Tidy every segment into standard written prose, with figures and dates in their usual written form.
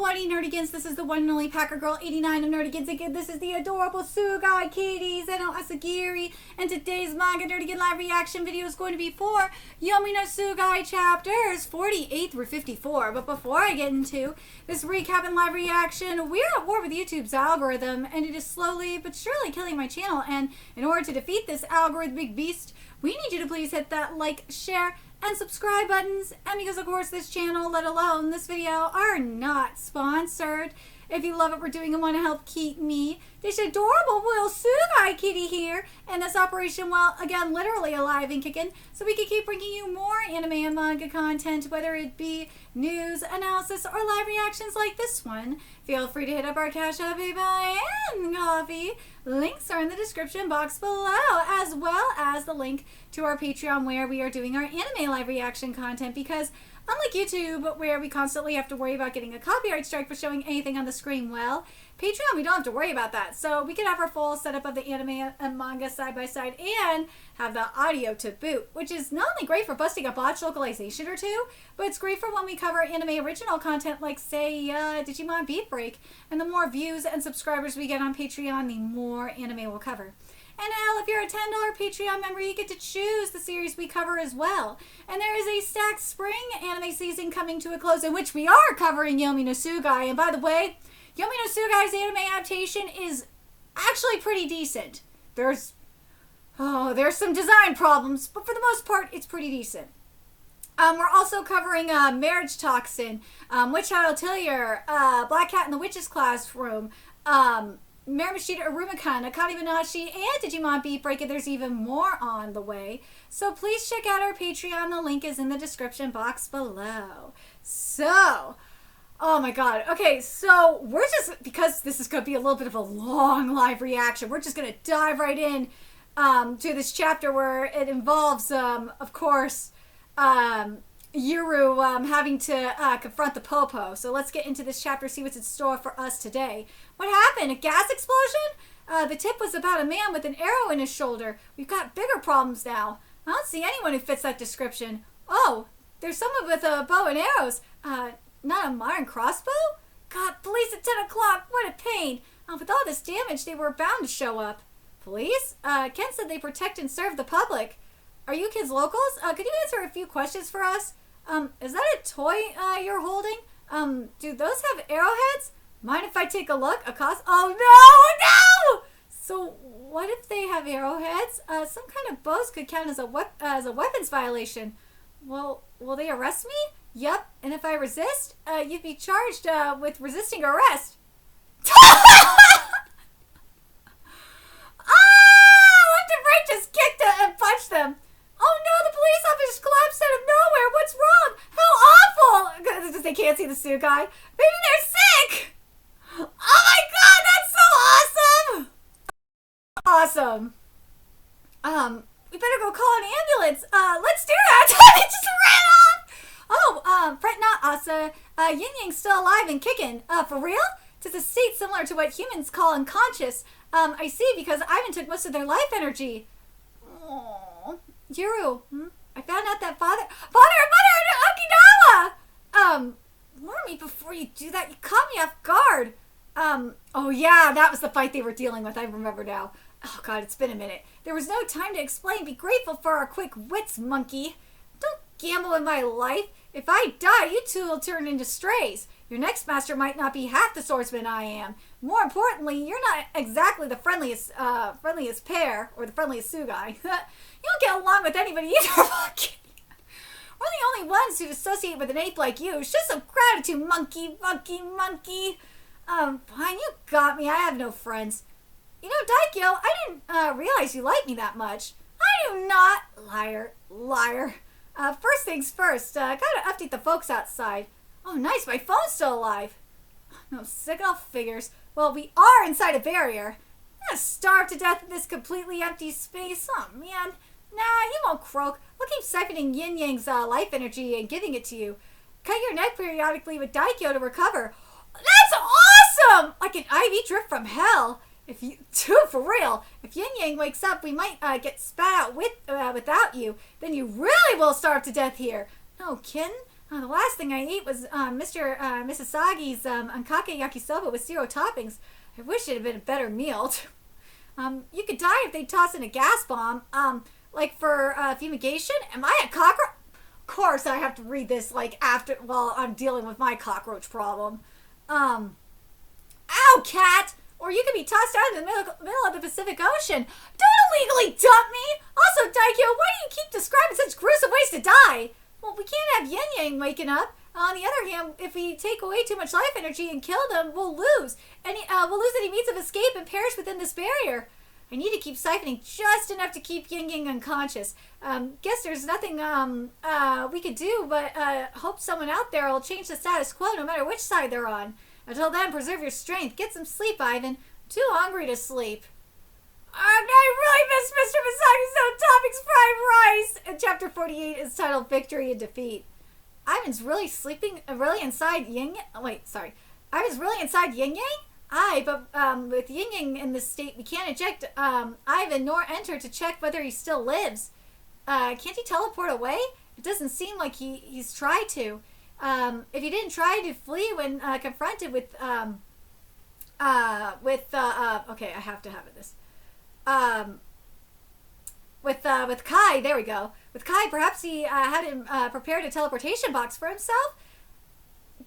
buddy Nerdigans. This is the one and only Packer Girl 89 of Nerdigans. Again, this is the adorable Tsugai kitties and Asagiri. And today's Manga Nerdigan live reaction video is going to be for Yomi no Tsugai chapters 48 through 54. But before I get into this recap and live reaction, we're at war with YouTube's algorithm, and it is slowly but surely killing my channel. And in order to defeat this algorithmic beast, we need you to please hit that like, share, and subscribe buttons. And because of course this channel, let alone this video, are not sponsored. If you love what we're doing and want to help keep me, this adorable little Tsugai kitty here and this operation, well, again, literally alive and kicking, so we can keep bringing you more anime and manga content, whether it be news, analysis, or live reactions like this one. Feel free to hit up our Cash App, PayPal, and Coffee. Links are in the description box below, as well as the link to our Patreon where we are doing our anime live reaction content, because unlike YouTube, where we constantly have to worry about getting a copyright strike for showing anything on the screen, well, Patreon, we don't have to worry about that. So we can have our full setup of the anime and manga side by side and have the audio to boot, which is not only great for busting a botched localization or two, but it's great for when we cover anime original content like, say, Digimon Beat Break. And the more views and subscribers we get on Patreon, the more anime we'll cover. And hell, if you're a $10 Patreon member, you get to choose the series we cover as well. And there is a stacked spring anime season coming to a close, in which we are covering Yomi no Tsugai. And by the way, Yomi no Tsugai's anime adaptation is actually pretty decent. There's some design problems, but for the most part, it's pretty decent. We're also covering Marriage Toxin, Witch Child Tillier, Black Cat in the Witch's Classroom, Marimashita Arumikana, Akane Banashi, and Digimon Beat Break, and there's even more on the way. So please check out our Patreon. The link is in the description box below. So, oh my god. Okay, so we're just, because this is going to be a little bit of a long live reaction, we're just going to dive right in to this chapter where it involves, of course, Yuru having to confront the Popo. So let's get into this chapter, see what's in store for us today. What happened? A gas explosion? The tip was about a man with an arrow in his shoulder. We've got bigger problems now. I don't see anyone who fits that description. Oh, there's someone with a bow and arrows. Not a modern crossbow? God, police at 10 o'clock. What a pain. With all this damage, they were bound to show up. Police? Ken said they protect and serve the public. Are you kids locals? Could you answer a few questions for us? Is that a toy you're holding? Do those have arrowheads? Mind if I take a look? Oh, no! So, what if they have arrowheads? Some kind of bows could count as a weapons violation. Well, will they arrest me? Yep, and if I resist, you'd be charged with resisting arrest. Left and right just kicked and punched them. Oh no, the police officer collapsed out of nowhere. What's wrong? How awful! They can't see the Tsugai. Maybe they're sick! Oh my god, that's so awesome! Awesome. We better go call an ambulance. Let's do that! They just ran off! Oh, fret not, Asa. Yin Yang's still alive and kicking. For real? It's a state similar to what humans call unconscious. I see, because Ivan took most of their life energy. Aww. Yuru, I found out that father and mother are in Okinawa! Warn me before you do that. You caught me off guard. Oh yeah, that was the fight they were dealing with. I remember now. Oh god, it's been a minute. There was no time to explain. Be grateful for our quick wits, monkey. Don't gamble in my life. If I die, you two will turn into strays. Your next master might not be half the swordsman I am. More importantly, you're not exactly the friendliest pair, or the friendliest Tsugai. You don't get along with anybody either. We're the only ones who associate with an ape like you. Show some gratitude, monkey. Fine, you got me. I have no friends. You know, Daikyo, I didn't realize you liked me that much. I do not. Liar. First things first, gotta update the folks outside. Oh, nice, my phone's still alive. No signal figures. Well, we are inside a barrier. I'm gonna starve to death in this completely empty space. Oh, man. Nah, you won't croak. We'll keep siphoning Yin Yang's life energy and giving it to you. Cut your neck periodically with Daikyo to recover. That's awesome! Like an IV drip from hell. For real. If Yin Yang wakes up, we might get spat out without you. Then you really will starve to death here. No, Kin. The last thing I ate was Misasagi's ankake yakisoba with 0 toppings. I wish it had been a better meal. You could die if they toss in a gas bomb. Like for fumigation. Am I a cockroach? Of course, I have to read this like after while I'm dealing with my cockroach problem. Ow, cat! Or you could be tossed out in the middle of the Pacific Ocean. Don't illegally dump me! Also, Daikyo, why do you keep describing such gruesome ways to die? Well, we can't have Yin Yang waking up. On the other hand, if we take away too much life energy and kill them, we'll lose. We'll lose any means of escape and perish within this barrier. I need to keep siphoning just enough to keep Yin Yang unconscious. Guess there's nothing we could do, but hope someone out there will change the status quo no matter which side they're on. Until then, preserve your strength. Get some sleep, Ivan. I'm too hungry to sleep. I really miss Mr. Misagi's toppings fried rice. And chapter 48 is titled Victory and Defeat. Ivan's really sleeping, really inside Yin Yang? Wait, sorry. Ivan's really inside Yin Yang? Aye, but with Yin Yang in this state, we can't eject Ivan nor enter to check whether he still lives. Can't he teleport away? It doesn't seem like he's tried to. If he didn't try to flee when confronted with okay, I have to have it this. With Kai, there we go. With Kai, perhaps he had him prepared a teleportation box for himself.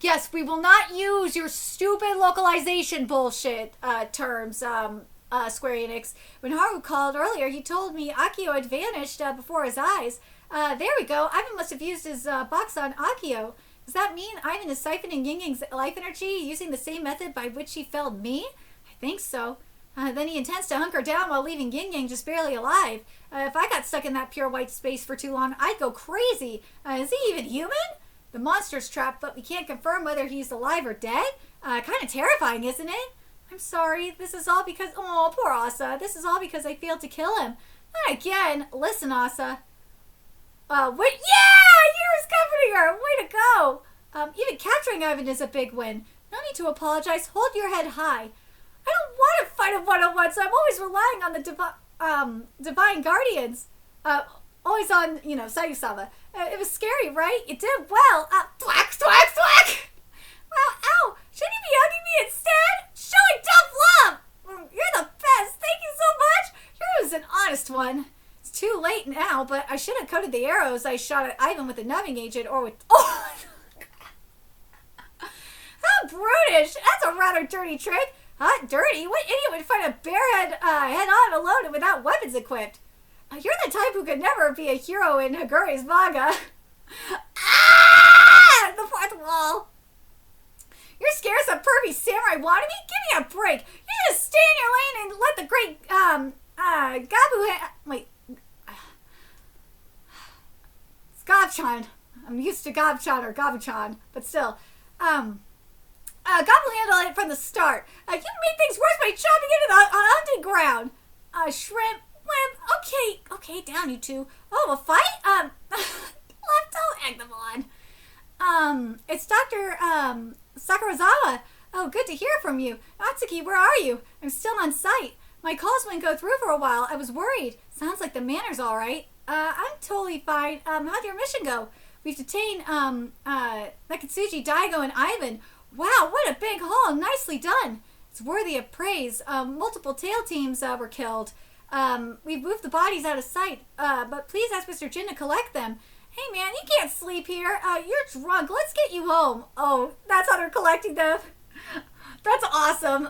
Yes, we will not use your stupid localization bullshit terms, Square Enix. When Haru called earlier, he told me Akio had vanished before his eyes. There we go. Ivan must have used his box on Akio. Does that mean Ivan is siphoning Yin Yang's life energy using the same method by which he felled me? I think so. Then he intends to hunker down while leaving Yin Yang just barely alive. If I got stuck in that pure white space for too long, I'd go crazy. Is he even human? The monster's trapped, but we can't confirm whether he's alive or dead. Kind of terrifying, isn't it? I'm sorry. This is all because... Oh, poor Asa. This is all because I failed to kill him. Not again. Listen, Asa. Wait, yeah! You're comforting her! Way to go! Even capturing Ivan is a big win. No need to apologize. Hold your head high. I don't want to fight a one-on-one, so I'm always relying on the Divine Guardians. Always on, Sayusama. It was scary, right? You did well. Thwack, thwack, thwack! Well, ow! Shouldn't you be hugging me instead? Showing tough love! You're the best. Thank you so much. Yours was an honest one. It's too late now, but I should have coated the arrows I shot at Ivan with a numbing agent or with... Oh! How brutish! That's a rather dirty trick. Huh? Dirty? What idiot would fight a bearhead head-on alone and without weapons equipped? You're the type who could never be a hero in Haguri's manga. Ah! The fourth wall. You're scared some pervy samurai wanted me? Give me a break. You just stay in your lane and let the great Wait. It's Gavchan. I'm used to Gavchan or Gabuchan, but still. Gabu handled it from the start. You made things worse by chopping into the hunting ground. Shrimp, wimp. Okay, down you two. Oh, a fight? Left, don't egg them on. It's Dr. Sakurazawa. Oh, good to hear from you. Natsuki, where are you? I'm still on site. My calls wouldn't go through for a while. I was worried. Sounds like the manor's all right. I'm totally fine. How'd your mission go? We've detained, Nakatsuji, Daigo, and Ivan. Wow, what a big haul. Nicely done. It's worthy of praise. Multiple tail teams were killed. We've moved the bodies out of sight, but please ask Mr. Jin to collect them. Hey, man, you can't sleep here. You're drunk. Let's get you home. Oh, that's how they're collecting them. That's awesome.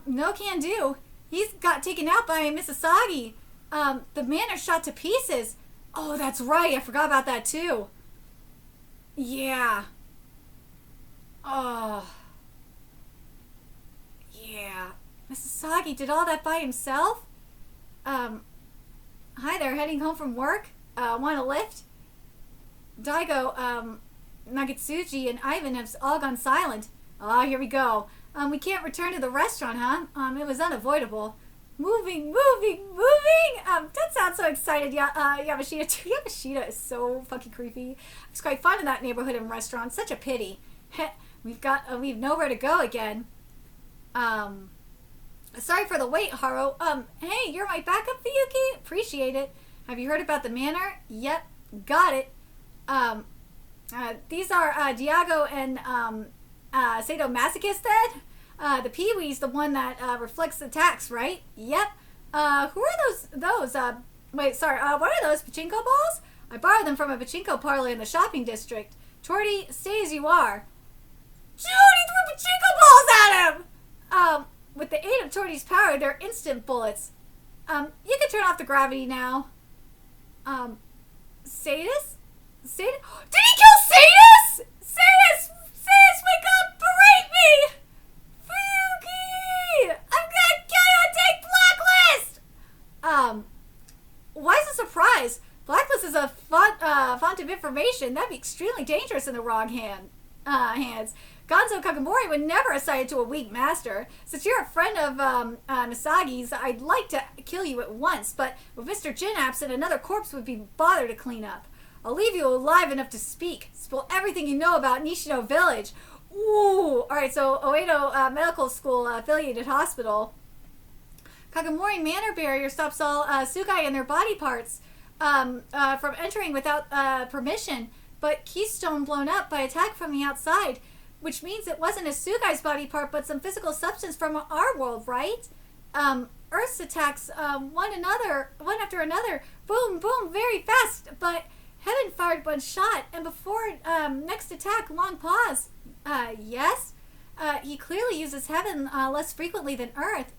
No can do. He's got taken out by Misasagi. The manor shot to pieces. Oh, that's right. I forgot about that, too. Yeah. Oh. Yeah. Misasagi did all that by himself? Hi there, heading home from work? Want a lift? Daigo, Nagatsuji, and Ivan have all gone silent. Ah, here we go. We can't return to the restaurant, huh? It was unavoidable. Moving! That sounds so excited, Yamashita too. Yamashita is so fucking creepy. I was quite fond of that neighborhood and restaurant. Such a pity. We've nowhere to go again. Sorry for the wait, Haru. Hey, you're my backup, Fuyuki? Appreciate it. Have you heard about the manor? Yep, got it. These are Diago and Sadomasochist then? The Pee-wee's the one that reflects the tax, right? Yep. Who are those? What are those, pachinko balls? I borrowed them from a pachinko parlor in the shopping district. Torty, stay as you are. Dude, he threw pachinko balls at him! With the aid of Torty's power, they're instant bullets. You can turn off the gravity now. Sadus? Did he kill Sadus? Sadus, wake up! Berate me! Fuki! I'm gonna kill you and take Blacklist! Why is a surprise? Blacklist is a font of information. That'd be extremely dangerous in the wrong hands. Gonzo Kakamori would never assign it to a weak master. Since you're a friend of Nasagi's, I'd like to kill you at once, but with Mr. Jin absent, another corpse would be bother to clean up. I'll leave you alive enough to speak. Spill everything you know about Nishino Village. Ooh! Alright, so Oedo Medical School affiliated hospital. Kakamori Manor Barrier stops all Tsugai and their body parts from entering without permission, but Keystone blown up by attack from the outside, which means it wasn't a Tsugai's body part, but some physical substance from our world, right? Earth's attacks one after another, boom, boom, very fast, but Heaven fired one shot, and before next attack, long pause. Yes? He clearly uses Heaven less frequently than Earth.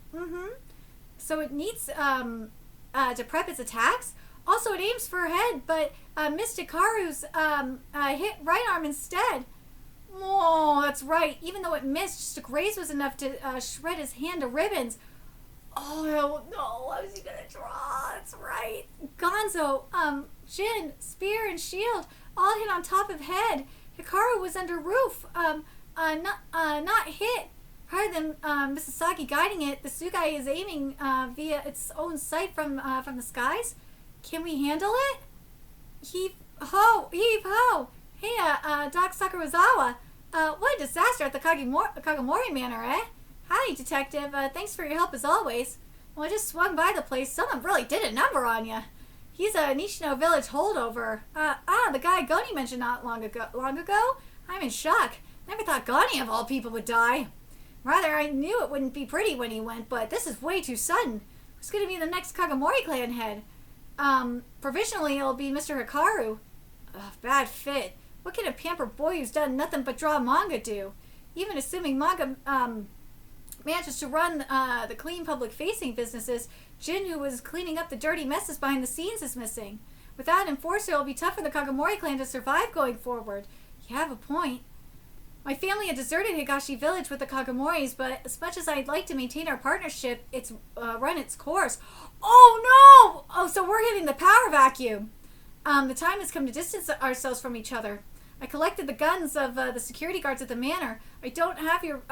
So it needs to prep its attacks. Also, it aims for her head, but missed Hikaru's hit right arm instead. Oh, that's right. Even though it missed, just a graze was enough to shred his hand to ribbons. Oh, no. What was he going to draw? That's right. Gonzo, Jin, spear, and shield all hit on top of head. Hikaru was under roof, not hit. Rather than Misasagi guiding it, the Tsugai is aiming via its own sight from the skies. Can we handle it? Heave ho! Hey, Doc Sakurazawa. What a disaster at the Kagamori Manor, eh? Hi, Detective. Thanks for your help as always. Well, I just swung by the place. Someone really did a number on you. He's a Nishino Village holdover. The guy Goni mentioned not long ago? I'm in shock. Never thought Goni of all people would die. Rather, I knew it wouldn't be pretty when he went, but this is way too sudden. Who's going to be the next Kagamori clan head? Provisionally, it'll be Mr. Hikaru. Bad fit. What can a pampered boy who's done nothing but draw manga do? Even assuming Manga manages to run the clean public-facing businesses, Jin, who was cleaning up the dirty messes behind the scenes, is missing. Without an enforcer, it'll be tough for the Kagamori clan to survive going forward. You have a point. My family had deserted Higashi Village with the Kagamoris, but as much as I'd like to maintain our partnership, it's run its course. Oh no! Oh, so we're hitting the power vacuum. The time has come to distance ourselves from each other. I collected the guns of the security guards at the manor. I don't have your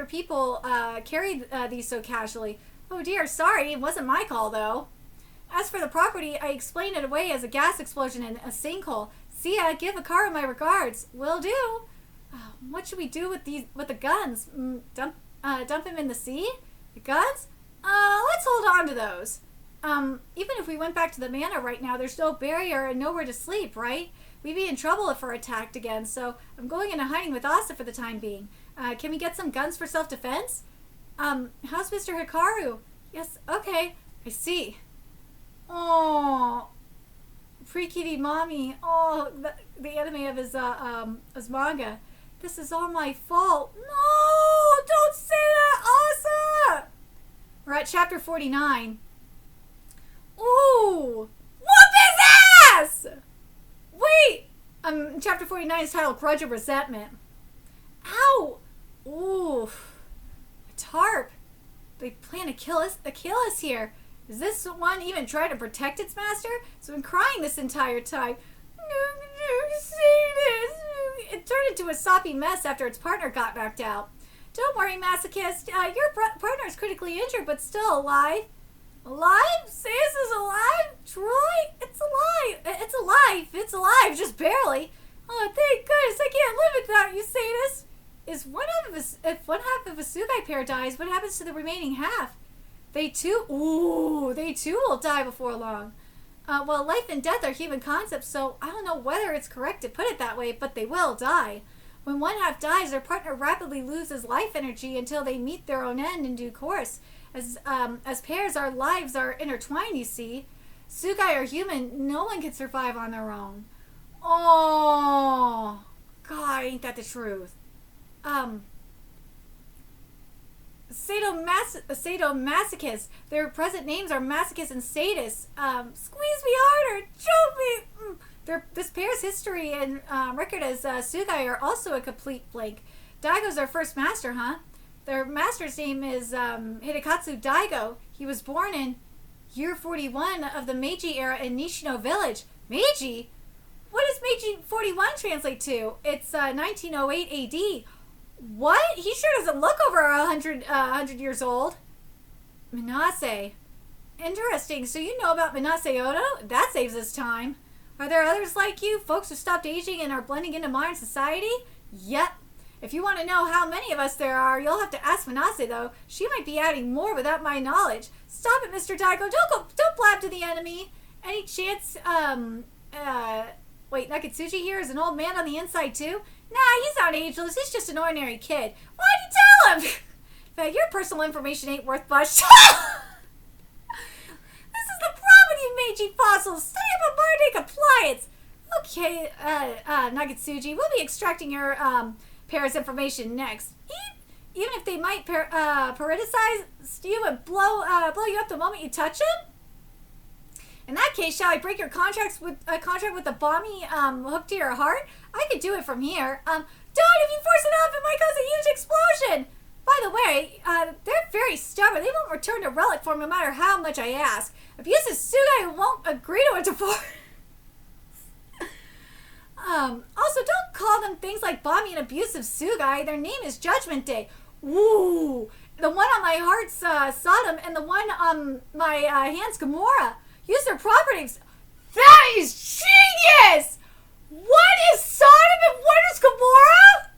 people carry these so casually. Oh dear, sorry, it wasn't my call though. As for the property, I explained it away as a gas explosion in a sinkhole. See ya, give Hikaru my regards. Will do. What should we do with the guns? Dump them in the sea? The guns? Let's hold on to those. Even if we went back to the manor right now, there's no barrier and nowhere to sleep, right? We'd be in trouble if we're attacked again, so I'm going into hiding with Asa for the time being. Can we get some guns for self-defense? How's Mr. Hikaru? Yes, okay, I see. Oh, pre-kitty mommy. Oh, the anime of his manga. This is all my fault. No, don't say that, Asa! We're at chapter 49. Ooh, whoop his ass! Wait, chapter 49 is titled Grudge of Resentment. Ow! Ooh, a tarp. They plan to kill us here. Is this one even trying to protect its master? It's been crying this entire time. It turned into a soppy mess after its partner got backed out. Don't worry, masochist. Your partner is critically injured, but still alive. Alive? Sis is alive? Troy? It's alive. It's alive. It's alive, just barely. Oh, thank goodness. I can't live without you, Sadus. If one half of a Tsugai pair dies, what happens to the remaining half? They too will die before long. Well, life and death are human concepts, so I don't know whether it's correct to put it that way, but they will die. When one half dies, their partner rapidly loses life energy until they meet their own end in due course. As pairs, our lives are intertwined, you see. Tsugai are human. No one can survive on their own. Oh, God, ain't that the truth? Sadomasochists. Their present names are masochists and sadists. Squeeze me harder, choke me. This pair's history and record as Tsugai are also a complete blank. Daigo's their first master, huh? Their master's name is Hidekatsu Daigo. He was born in year 41 of the Meiji era in Nishino Village. Meiji? What does Meiji 41 translate to? It's 1908 AD. What? He sure doesn't look over 100 years old. Minase. Interesting. So you know about Minase Odo? That saves us time. Are there others like you? Folks who stopped aging and are blending into modern society? Yep. If you want to know how many of us there are, you'll have to ask Minase, though. She might be adding more without my knowledge. Stop it, Mr. Daigo. Don't blab to the enemy. Any chance, wait, Nakatsuchi here is an old man on the inside, too? Nah, he's not ageless. He's just an ordinary kid. Why'd you tell him? In fact, your personal information ain't worth much. This is the problem, you Meiji fossils. Study up on modern day compliance. Okay, Nagatsuji, we'll be extracting your, pair's information next. Even if they might parasitize you and blow you up the moment you touch them? In that case, shall I break your contract with the bomby hooked to your heart? I could do it from here. Don't! If you force it off, it might cause a huge explosion! By the way, they're very stubborn. They won't return to relic form no matter how much I ask. Abusive Tsugai won't agree to a divorce. Also, don't call them things like Bomby and Abusive Tsugai. Their name is Judgment Day. Ooh! The one on my heart's Sodom, and the one on my hand's Gomorrah. Use their properties. That is genius! What is Sodom and what is Gomorrah?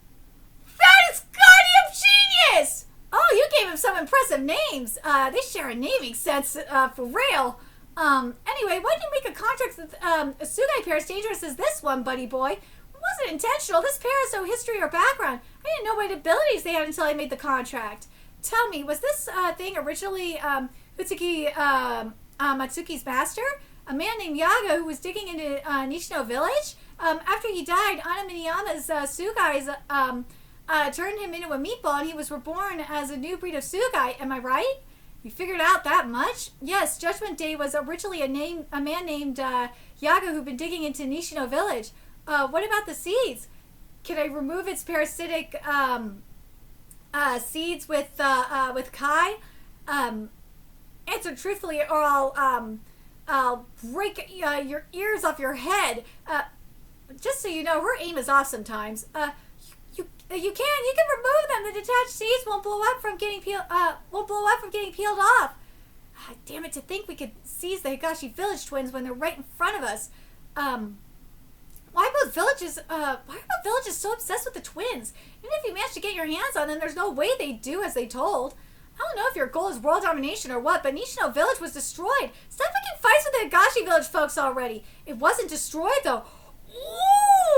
That is goddamn genius! Oh, you gave him some impressive names. They share a naming sense for real. Anyway, why did you make a contract with a Tsugai pair as dangerous as this one, buddy boy? It wasn't intentional. This pair has no history or background. I didn't know what abilities they had until I made the contract. Tell me, was this thing originally Utsuki Matsuki's master? A man named Yaga who was digging into Nishino Village? After he died, Ana Miniyama's Tsugai's turned him into a meatball, and he was reborn as a new breed of Tsugai. Am I right? You figured out that much? Yes, Judgment Day was originally a man named Yaga who'd been digging into Nishino Village. What about the seeds? Can I remove its parasitic seeds with Kai? Answer truthfully, or I'll break your ears off your head. Just so you know, her aim is off sometimes. You can remove them. The detached seeds won't blow up from getting peeled off. Damn it! To think we could seize the Higashi Village twins when they're right in front of us. Why are both villages so obsessed with the twins? Even if you manage to get your hands on them, there's no way they'd do as they told. I don't know if your goal is world domination or what, but Nishino Village was destroyed. Stop picking fights with the Higashi Village folks already. It wasn't destroyed, though.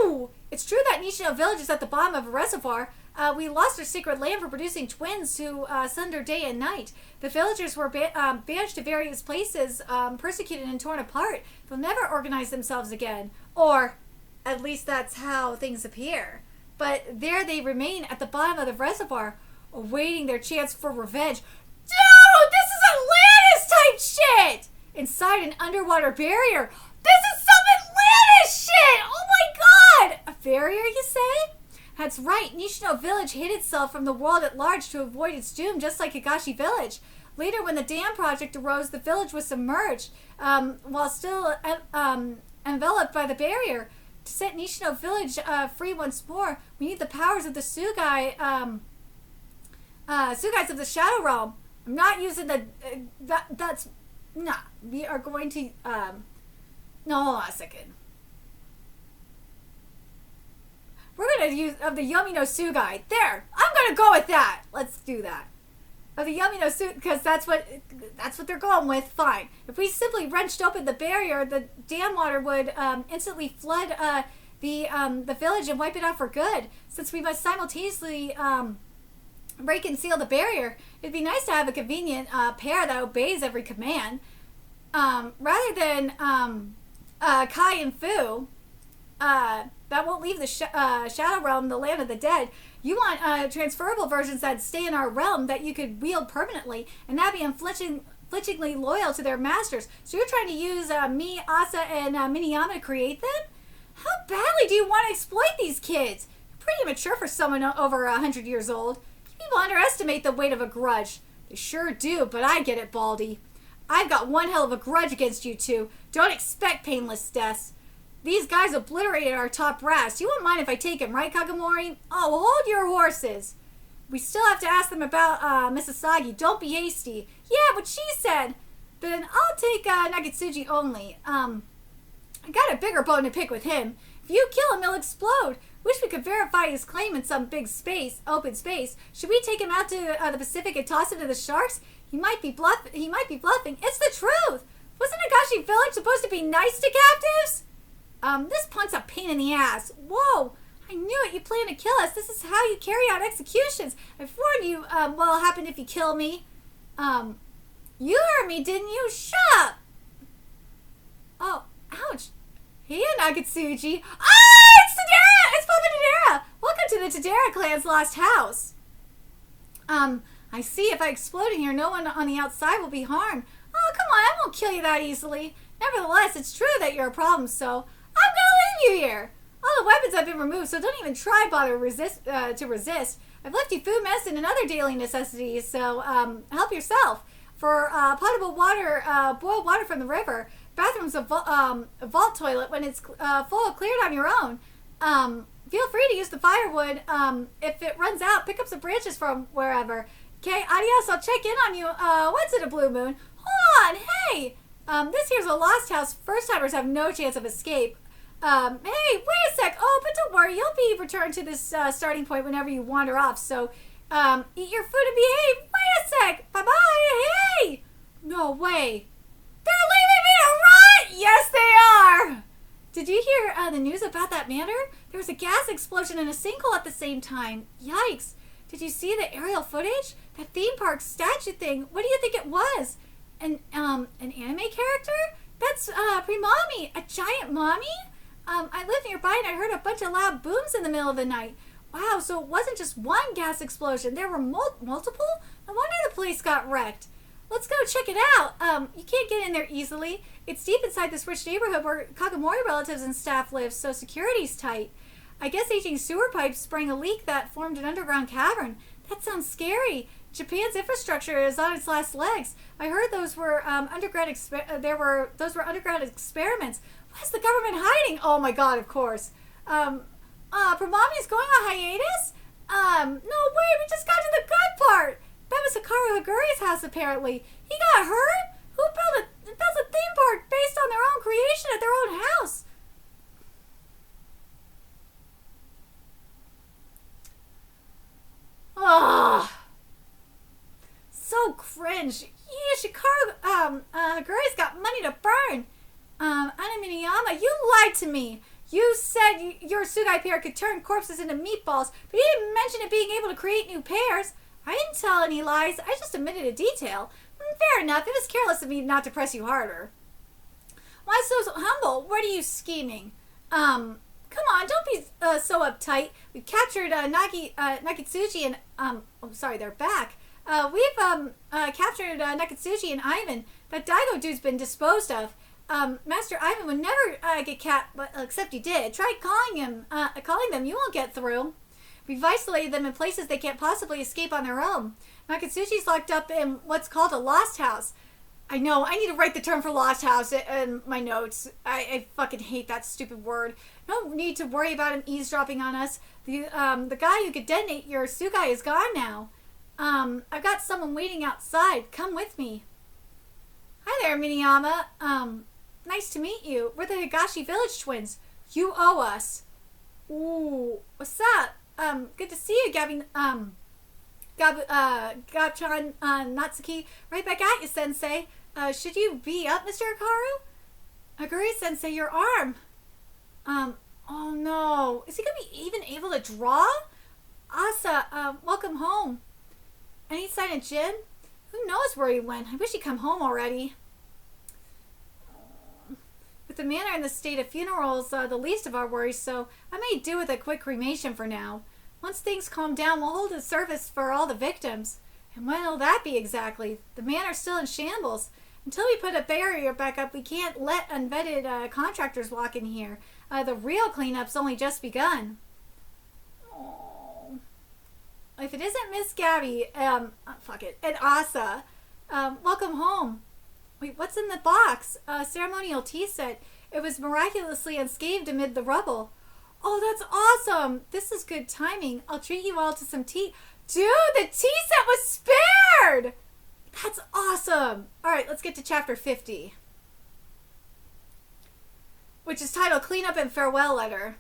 Ooh! It's true that Nishino Village is at the bottom of a reservoir. We lost our sacred land for producing twins who sunder day and night. The villagers were banished to various places, persecuted and torn apart. They'll never organize themselves again. Or, at least that's how things appear. But there they remain at the bottom of the reservoir, awaiting their chance for revenge. Dude, this is Atlantis-type shit! Inside an underwater barrier. This is some Atlantis shit! Oh my god! A barrier, you say? That's right. Nishino Village hid itself from the world at large to avoid its doom, just like Higashi Village. Later, when the dam project arose, the village was submerged, while still enveloped by the barrier. To set Nishino Village free once more, we need the powers of the Tsugai, Tsugais of the Shadow Realm. I'm not using the, we are going to, no, hold on a second. We're going to use, of the Yomi no Tsugai. There, I'm going to go with that. Let's do that. of the Yomi no suit, because that's what they're going with. Fine. If we simply wrenched open the barrier, the dam water would instantly flood the village and wipe it out for good. Since we must simultaneously break and seal the barrier, it'd be nice to have a convenient pair that obeys every command, rather than Kai and Fu. That won't leave the Shadow Realm, the land of the dead. You want transferable versions that stay in our realm that you could wield permanently, and that be unflinchingly loyal to their masters. So you're trying to use me, Asa, and Miniyama to create them? How badly do you want to exploit these kids? You're pretty mature for someone over 100 years old. People underestimate the weight of a grudge. They sure do, but I get it, Baldy. I've got one hell of a grudge against you two. Don't expect painless deaths. These guys obliterated our top brass. You won't mind if I take him, right, Kagomori? Oh, hold your horses. We still have to ask them about Misasagi. Don't be hasty. Yeah, what she said. Then I'll take Nagitsuji only. I got a bigger bone to pick with him. If you kill him, he'll explode. Wish we could verify his claim in some big space, open space. Should we take him out to the Pacific and toss him to the sharks? He might be bluffing. It's the truth. Wasn't Nagashi Village supposed to be nice to captives? This punk's a pain in the ass. Whoa! I knew it. You plan to kill us. This is how you carry out executions. I've warned you, what'll happen if you kill me. You heard me, didn't you? Shut up! Oh, ouch. Hey, Nagitsuji. Ah! It's Tadera! It's Papa Tadera! Welcome to the Tadera clan's lost house. I see. If I explode in here, no one on the outside will be harmed. Oh, come on. I won't kill you that easily. Nevertheless, it's true that you're a problem, so I'm gonna leave you here. All the weapons have been removed, so don't even try bother to resist. I've left you food, medicine, and other daily necessities, so help yourself. For potable water, boiled water from the river. Bathroom's a vault toilet. When it's full, clear it on your own. Feel free to use the firewood. If it runs out, pick up some branches from wherever. Okay, adios. I'll check in on you once in a blue moon. Hold on, hey! This here's a lost house. First timers have no chance of escape. Hey, wait a sec. Oh, but don't worry. You'll be returned to this starting point whenever you wander off. So, eat your food and behave. Wait a sec. Bye-bye. Hey! No way. They're leaving me to rot! Yes, they are! Did you hear the news about that matter? There was a gas explosion and a sinkhole at the same time. Yikes. Did you see the aerial footage? That theme park statue thing. What do you think it was? An anime character? That's Pre-Mommy, a giant mommy? I live nearby and I heard a bunch of loud booms in the middle of the night. Wow, so it wasn't just one gas explosion. There were multiple? No wonder the place got wrecked. Let's go check it out. You can't get in there easily. It's deep inside this rich neighborhood where Kagomori relatives and staff live, so security's tight. I guess aging sewer pipes sprang a leak that formed an underground cavern. That sounds scary. Japan's infrastructure is on its last legs. I heard those were underground experiments. What's the government hiding? Oh my god, of course. Promami's going on hiatus? No way, we just got to the good part. That was Hikaru Haguri's house, apparently. He got hurt? Who built a theme park based on their own creation at their own house? Ugh. So cringe. Yeah, Hikaru Haguri's got money to burn. Anna Miniyama, you lied to me. You said your Tsugai pair could turn corpses into meatballs, but you didn't mention it being able to create new pairs. I didn't tell any lies. I just omitted a detail. Fair enough. It was careless of me not to press you harder. Why so humble? What are you scheming? Come on, don't be so uptight. We've captured Nagitsuji and I'm sorry, they're back. We've captured Nagitsuji and Ivan. That Daigo dude's been disposed of. Master Ivan would never get except you did. Try calling them. You won't get through. We've isolated them in places they can't possibly escape on their own. Nagitsuji's locked up in what's called a lost house. I know, I need to write the term for lost house in my notes. I fucking hate that stupid word. No need to worry about him eavesdropping on us. The guy who could detonate your Tsugai is gone now. I've got someone waiting outside. Come with me. Hi there, Miniyama. Nice to meet you. We're the Higashi Village twins. You owe us. Ooh, what's up? Good to see you, Gabby. Gachan Natsuki. Right back at you, Sensei. Should you be up, Mr. Hikaru? Aguri-sensei, your arm. Oh no. Is he gonna be even able to draw? Asa, welcome home. Any sign of Jin? Who knows where he went? I wish he'd come home already. With the manor in the state of funerals, the least of our worries, so I may do with a quick cremation for now. Once things calm down, we'll hold a service for all the victims. And when will that be exactly? The manor's still in shambles. Until we put a barrier back up, we can't let unvetted contractors walk in here. The real cleanup's only just begun. Oh. If it isn't Miss Gabby, fuck it, and Asa, welcome home. Wait, what's in the box? A ceremonial tea set. It was miraculously unscathed amid the rubble. Oh, that's awesome. This is good timing. I'll treat you all to some tea. Dude, the tea set was spared! That's awesome. All right, let's get to chapter 50. Which is titled Cleanup and Farewell Letter.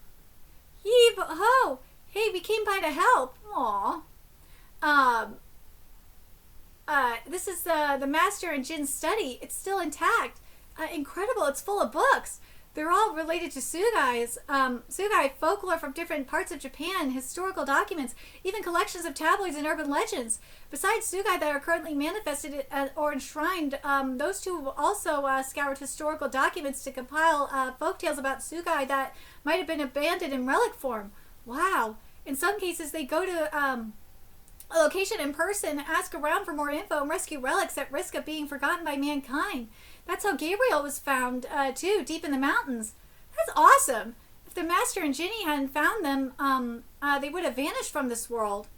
Heave ho! Hey, we came by to help. Aw. This is the Master and Jin's study. It's still intact. Incredible. It's full of books. They're all related to Tsugai's. Tsugai folklore from different parts of Japan, historical documents, even collections of tabloids and urban legends. Besides Tsugai that are currently manifested or enshrined, those two will also scoured historical documents to compile folktales about Tsugai that might have been abandoned in relic form. Wow. In some cases, they go to a location in person, ask around for more info, and rescue relics at risk of being forgotten by mankind. That's how Gabriel was found, too, deep in the mountains. That's awesome. If the Master and Ginny hadn't found them, they would have vanished from this world.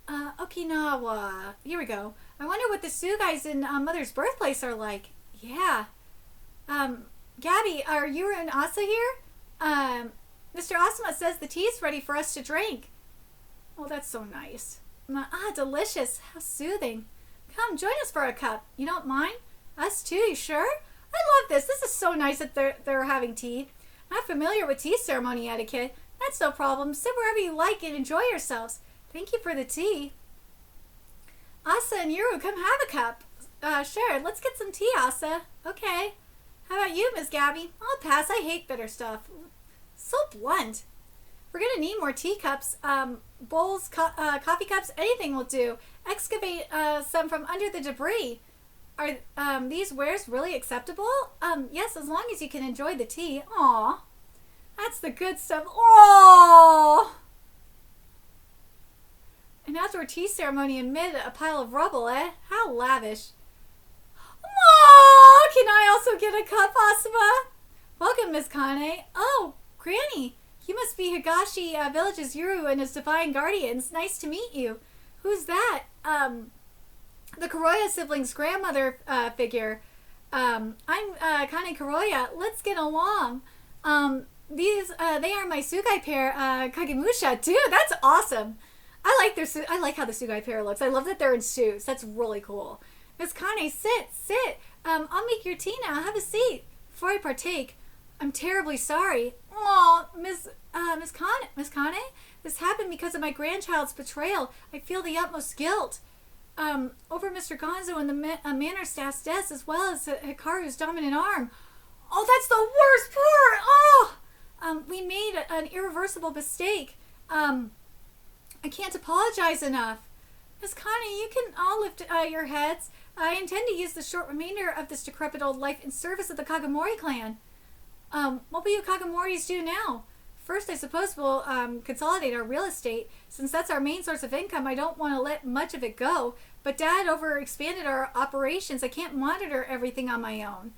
Okinawa. Here we go. I wonder what the Tsugais in Mother's birthplace are like. Yeah. Gabby, are you and Asa here? Mr. Asuma says the tea's ready for us to drink. Oh, that's so nice. Delicious. How soothing. Come, join us for a cup. You don't mind? Us too, you sure? I love this. This is so nice that they're having tea. I'm not familiar with tea ceremony etiquette. That's no problem. Sit wherever you like and enjoy yourselves. Thank you for the tea. Asa and Yuru, come have a cup. Sure. Let's get some tea, Asa. Okay. How about you, Miss Gabby? I'll pass. I hate bitter stuff. So blunt. We're going to need more teacups, bowls, coffee cups, anything will do. Excavate some from under the debris. Are these wares really acceptable? Yes, as long as you can enjoy the tea. Aw. That's the good stuff. Aww. An outdoor tea ceremony amid a pile of rubble, eh? How lavish. Aww. Can I also get a cup, Asuma? Welcome, Miss Kane. Oh, Granny. You must be Higashi Village's Yuru and his divine guardians. Nice to meet you. Who's that? The Kuroya siblings' grandmother figure. I'm Kane Kuroya. Let's get along. They are my Tsugai pair, Kagemusha. Dude, that's awesome. I like how the Tsugai pair looks. I love that they're in suits. That's really cool. Miss Kane, sit. I'll make your tea now. Have a seat. Before I partake, I'm terribly sorry. Oh, Miss Kane, this happened because of my grandchild's betrayal. I feel the utmost guilt. Over Mr. Gonzo and the manor staff's deaths, as well as Hikaru's dominant arm. Oh, that's the worst part! Oh! We made an irreversible mistake. I can't apologize enough. Miss Connie, you can all lift your heads. I intend to use the short remainder of this decrepit old life in service of the Kagemori clan. What will you Kagemoris do now? First, I suppose we'll consolidate our real estate. Since that's our main source of income, I don't want to let much of it go. But Dad overexpanded our operations. I can't monitor everything on my own.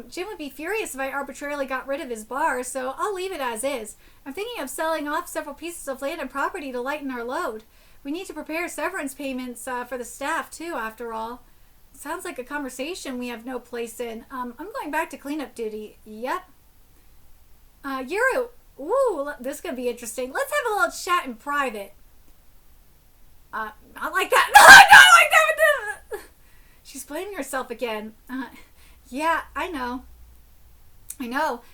Jim would be furious if I arbitrarily got rid of his bar, so I'll leave it as is. I'm thinking of selling off several pieces of land and property to lighten our load. We need to prepare severance payments for the staff, too, after all. Sounds like a conversation we have no place in. I'm going back to cleanup duty. Yep. Yuru. Ooh, this is going to be interesting. Let's have a little chat in private. Not like that. No, not like that. She's blaming herself again. Yeah, I know.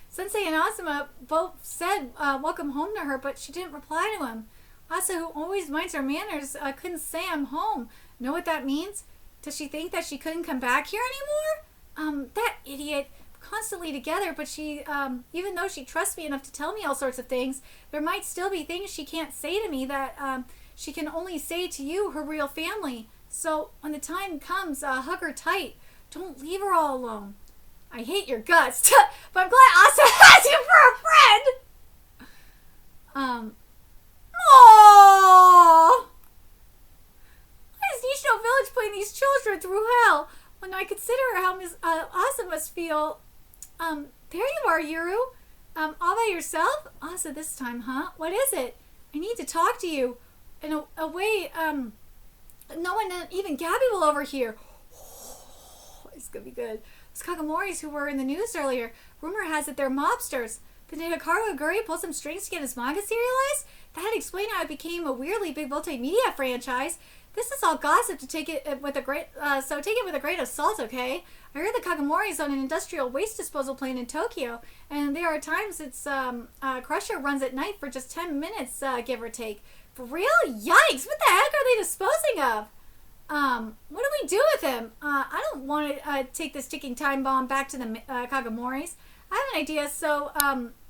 Sensei and Asuma both said welcome home to her, but she didn't reply to him. Asa, who always minds her manners, couldn't say I'm home. Know what that means? Does she think that she couldn't come back here anymore? That idiot. Constantly together, but she, even though she trusts me enough to tell me all sorts of things, there might still be things she can't say to me that, she can only say to you, her real family. So, when the time comes, hug her tight. Don't leave her all alone. I hate your guts, but I'm glad Asa has you for a friend! Aww! Why is Nishino Village putting these children through hell? When I consider how Miss Asa must feel. There you are, Yuru. All by yourself? Asa this time, huh? What is it? I need to talk to you. In a way, no one, even Gabby will overhear. It's gonna be good. Those Kagamoris who were in the news earlier, rumor has it they're mobsters. Did Hikaru Aguri pull some strings to get his manga serialized? That'd explain how it became a weirdly big multimedia franchise. This is all gossip to take it with a great, so take it with a grain of salt, okay? I heard the Kagamoris on an industrial waste disposal plant in Tokyo, and there are times its crusher runs at night for just 10 minutes, give or take. For real? Yikes! What the heck are they disposing of? What do we do with him? I don't want to take this ticking time bomb back to the Kagamoris. I have an idea, so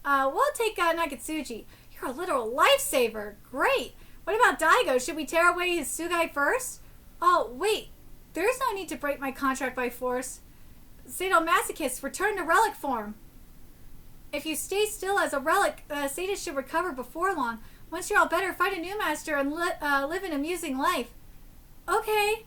we'll take Nakatsuji. You're a literal lifesaver. Great. What about Daigo? Should we tear away his Tsugai first? Oh, wait. There's no need to break my contract by force. Sadomasochists, return to relic form. If you stay still as a relic, Sadists should recover before long. Once you're all better, find a new master and live an amusing life. Okay.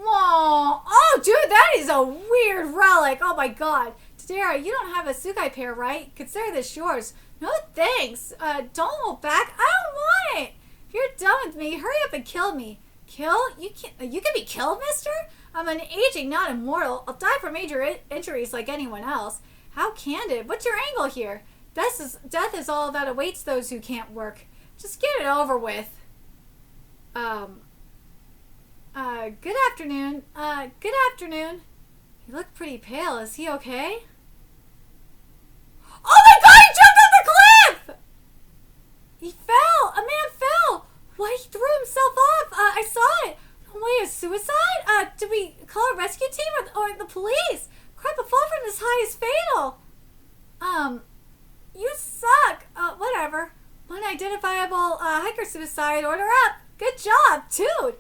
Aww. Oh, dude, that is a weird relic. Oh, my God. Tadera, you don't have a Tsugai pair, right? Consider this yours. No thanks. Don't hold back. I don't want it. If you're done with me, hurry up and kill me. Kill? You can be killed, mister? I'm an aging, not immortal. I'll die from major injuries like anyone else. How candid. What's your angle here? Death is all that awaits those who can't work. Just get it over with. Good afternoon. Good afternoon. You look pretty pale. Is he okay? Oh my God, he jumped off the cliff! He fell. A man fell. Why, he threw himself off. I saw it. No way, a suicide? Did we call a rescue team or the police? Crap, a fall from this high is fatal. You suck. Whatever. Unidentifiable hiker suicide. Order up. Good job, dude.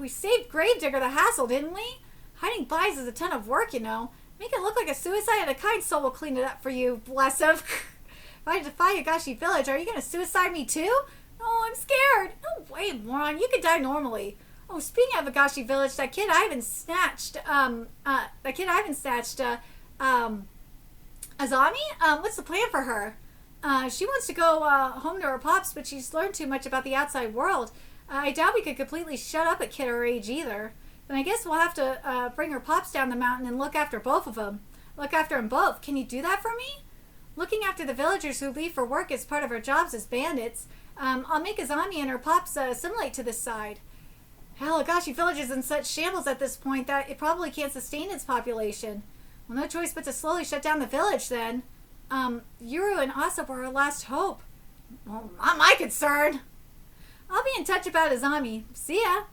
We saved Gravedigger the hassle, didn't we? Hiding bodies is a ton of work, you know. Make it look like a suicide and a kind soul will clean it up for you, bless him. If I defy Yagashi Village, are you going to suicide me too? No, I'm scared. No way, moron. You could die normally. Oh, speaking of Agashi Village, that kid Ivan snatched, Azami? What's the plan for her? She wants to go home to her pops, but she's learned too much about the outside world. I doubt we could completely shut up a kid her age either. Then I guess we'll have to bring her pops down the mountain and look after both of them. Look after them both. Can you do that for me? Looking after the villagers who leave for work is part of our jobs as bandits. I'll make Azami and her pops assimilate to this side. Hell, Agashi Village is in such shambles at this point that it probably can't sustain its population. Well, no choice but to slowly shut down the village then. Yuru and Asa were our last hope. Well, not my concern. I'll be in touch about Azami. See ya.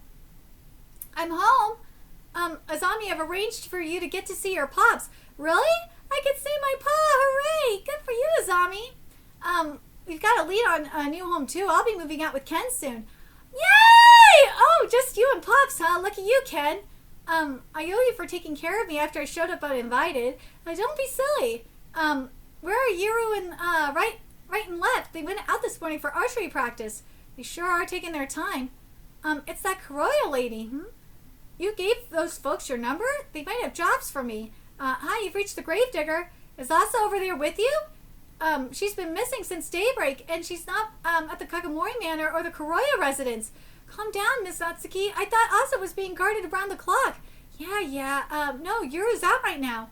I'm home. Azami, I've arranged for you to get to see your pops. Really? I can see my pa. Hooray. Good for you, Azami. We've got a lead on a new home, too. I'll be moving out with Ken soon. Yay! Oh, just you and Pops, huh? Lucky you, Ken. I owe you for taking care of me after I showed up uninvited. Don't be silly. Where are Yuru and, right and left? They went out this morning for archery practice. They sure are taking their time. It's that Kuroya lady, You gave those folks your number? They might have jobs for me. Hi, you've reached the Gravedigger. Is Asa over there with you? She's been missing since daybreak, and she's not, at the Kagamori Manor or the Kuroya residence. Calm down, Miss Natsuki. I thought Asa was being guarded around the clock. Yeah. No, Yuru's out right now.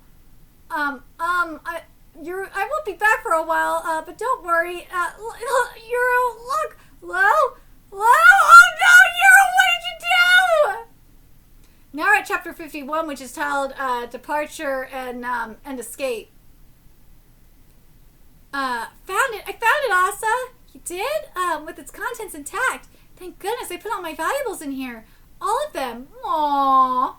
I won't be back for a while, but don't worry. Yuru, look. Hello? Oh no, Yuru, what did you do? Now we're at chapter 51, which is titled, Departure and Escape. I found it, Asa. You did? With its contents intact. Thank goodness I put all my valuables in here. All of them. Aww.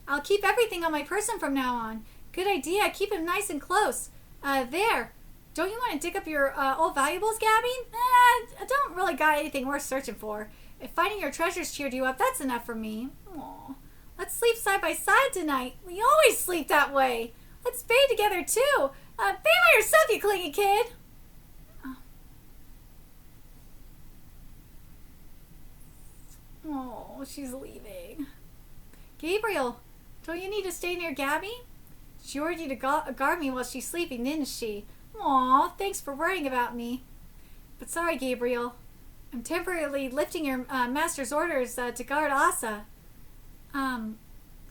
I'll keep everything on my person from now on. Good idea. Keep them nice and close. There. Don't you want to dig up your old valuables, Gabby? I don't really got anything worth searching for. If finding your treasures cheered you up, that's enough for me. Aww. Let's sleep side by side tonight. We always sleep that way. Let's bathe together, too. Bathe by yourself, you clingy kid. Oh, she's leaving. Gabriel, don't you need to stay near Gabby? She ordered you to guard me while she's sleeping, didn't she? Aw, thanks for worrying about me. But sorry, Gabriel. I'm temporarily lifting your master's orders to guard Asa.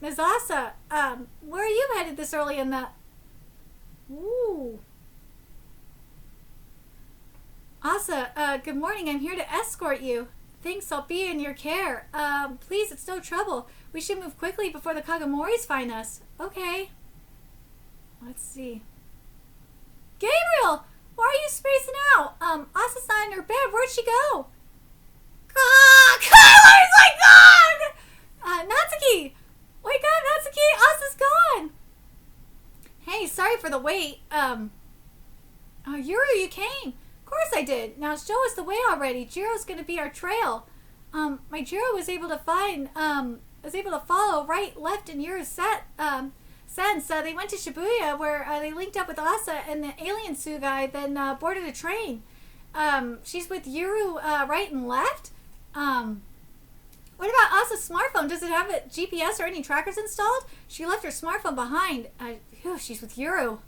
Ms. Asa, where are you headed this early in the... Ooh. Asa, good morning. I'm here to escort you. Thanks, I'll be in your care. Please, it's no trouble. We should move quickly before the Kagamoris find us. Okay. Let's see. Gabriel! Why are you spacing out? Asa's not in her bed. Where'd she go? Kyler's like gone! Natsuki! Wake up, Natsuki! Asa's gone! Hey, sorry for the wait. Yuru, you came. Of course I did. Now show us the way already. Jiro's gonna be our trail. My Jiro was able to follow right, left in Yuru's sense. They went to Shibuya where they linked up with Asa and the alien Tsugai, then boarded a train. She's with Yuru right and left. What about Asa's smartphone? Does it have a GPS or any trackers installed? She left her smartphone behind. She's with Yuru.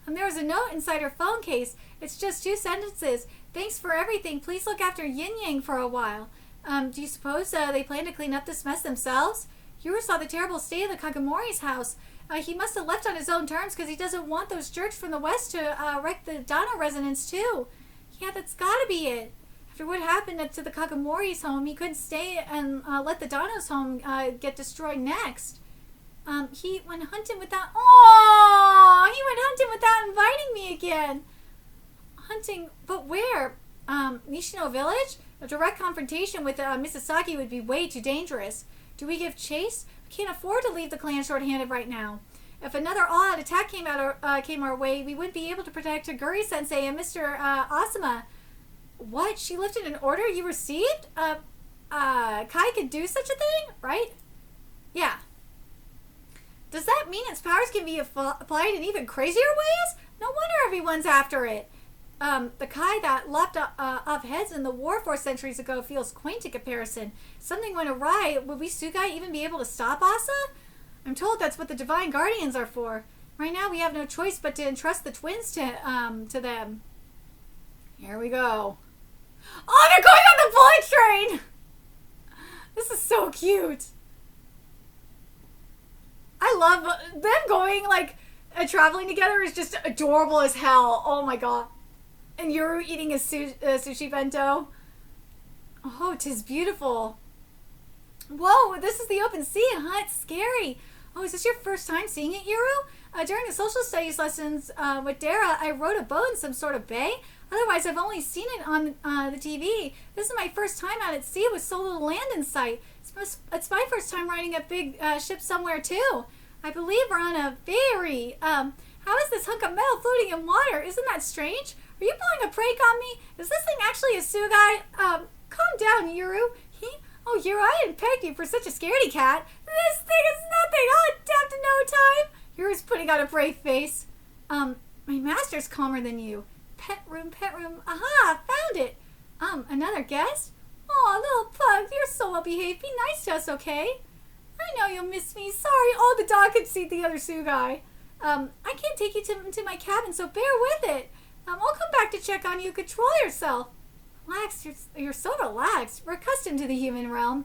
There was a note inside her phone case. It's just 2 sentences. Thanks for everything. Please look after Yin Yang for a while. Do you suppose they plan to clean up this mess themselves? Yuru saw the terrible state of the Kagomori's house. He must have left on his own terms because he doesn't want those jerks from the west to wreck the Dano residence too. Yeah, that's gotta be it. After what happened to the Kagomori's home, he couldn't stay and let the Dano's home get destroyed next. He went hunting without... Oh, he went hunting without inviting me again. Hunting, but where? Nishino Village? A direct confrontation with Misasaki would be way too dangerous. Do we give chase? We can't afford to leave the clan short-handed right now. If another all-out attack came our way, we wouldn't be able to protect Haguri-sensei and Mr. Asuma. What? She lifted an order you received? Kai could do such a thing, right? Yeah. Does that mean its powers can be applied in even crazier ways? No wonder everyone's after it. The Kai that lopped off heads in the war 4 centuries ago feels quaint in comparison. Something went awry. Would we Tsugai even be able to stop Asa? I'm told that's what the Divine Guardians are for. Right now we have no choice but to entrust the twins to them. Here we go. Oh, they're going on the bullet train! This is so cute. I love them going, traveling together is just adorable as hell. Oh my god. And Yuru eating a sushi bento. Oh, 'tis beautiful. Whoa, this is the open sea, huh? It's scary. Oh, is this your first time seeing it, Yuru? During the social studies lessons with Dara, I rowed a boat in some sort of bay. Otherwise, I've only seen it on the TV. This is my first time out at sea with so little land in sight. It's my first time riding a big ship somewhere, too. I believe we're on a ferry. How is this hunk of metal floating in water? Isn't that strange? Are you pulling a prank on me? Is this thing actually a Tsugai? Calm down, Yuru. Oh, Yuru, I didn't peg you for such a scaredy cat. This thing is nothing. I'll adapt in no time. Yuru's putting on a brave face. My master's calmer than you. Pet room. Aha, found it. Another guest? Oh, little pug, you're so well behaved. Be nice to us, okay? I know you'll miss me. Sorry, the dog could see the other Tsugai. I can't take you to my cabin, so bear with it. I'll come back to check on you. Control yourself. Relax, you're so relaxed. We're accustomed to the human realm.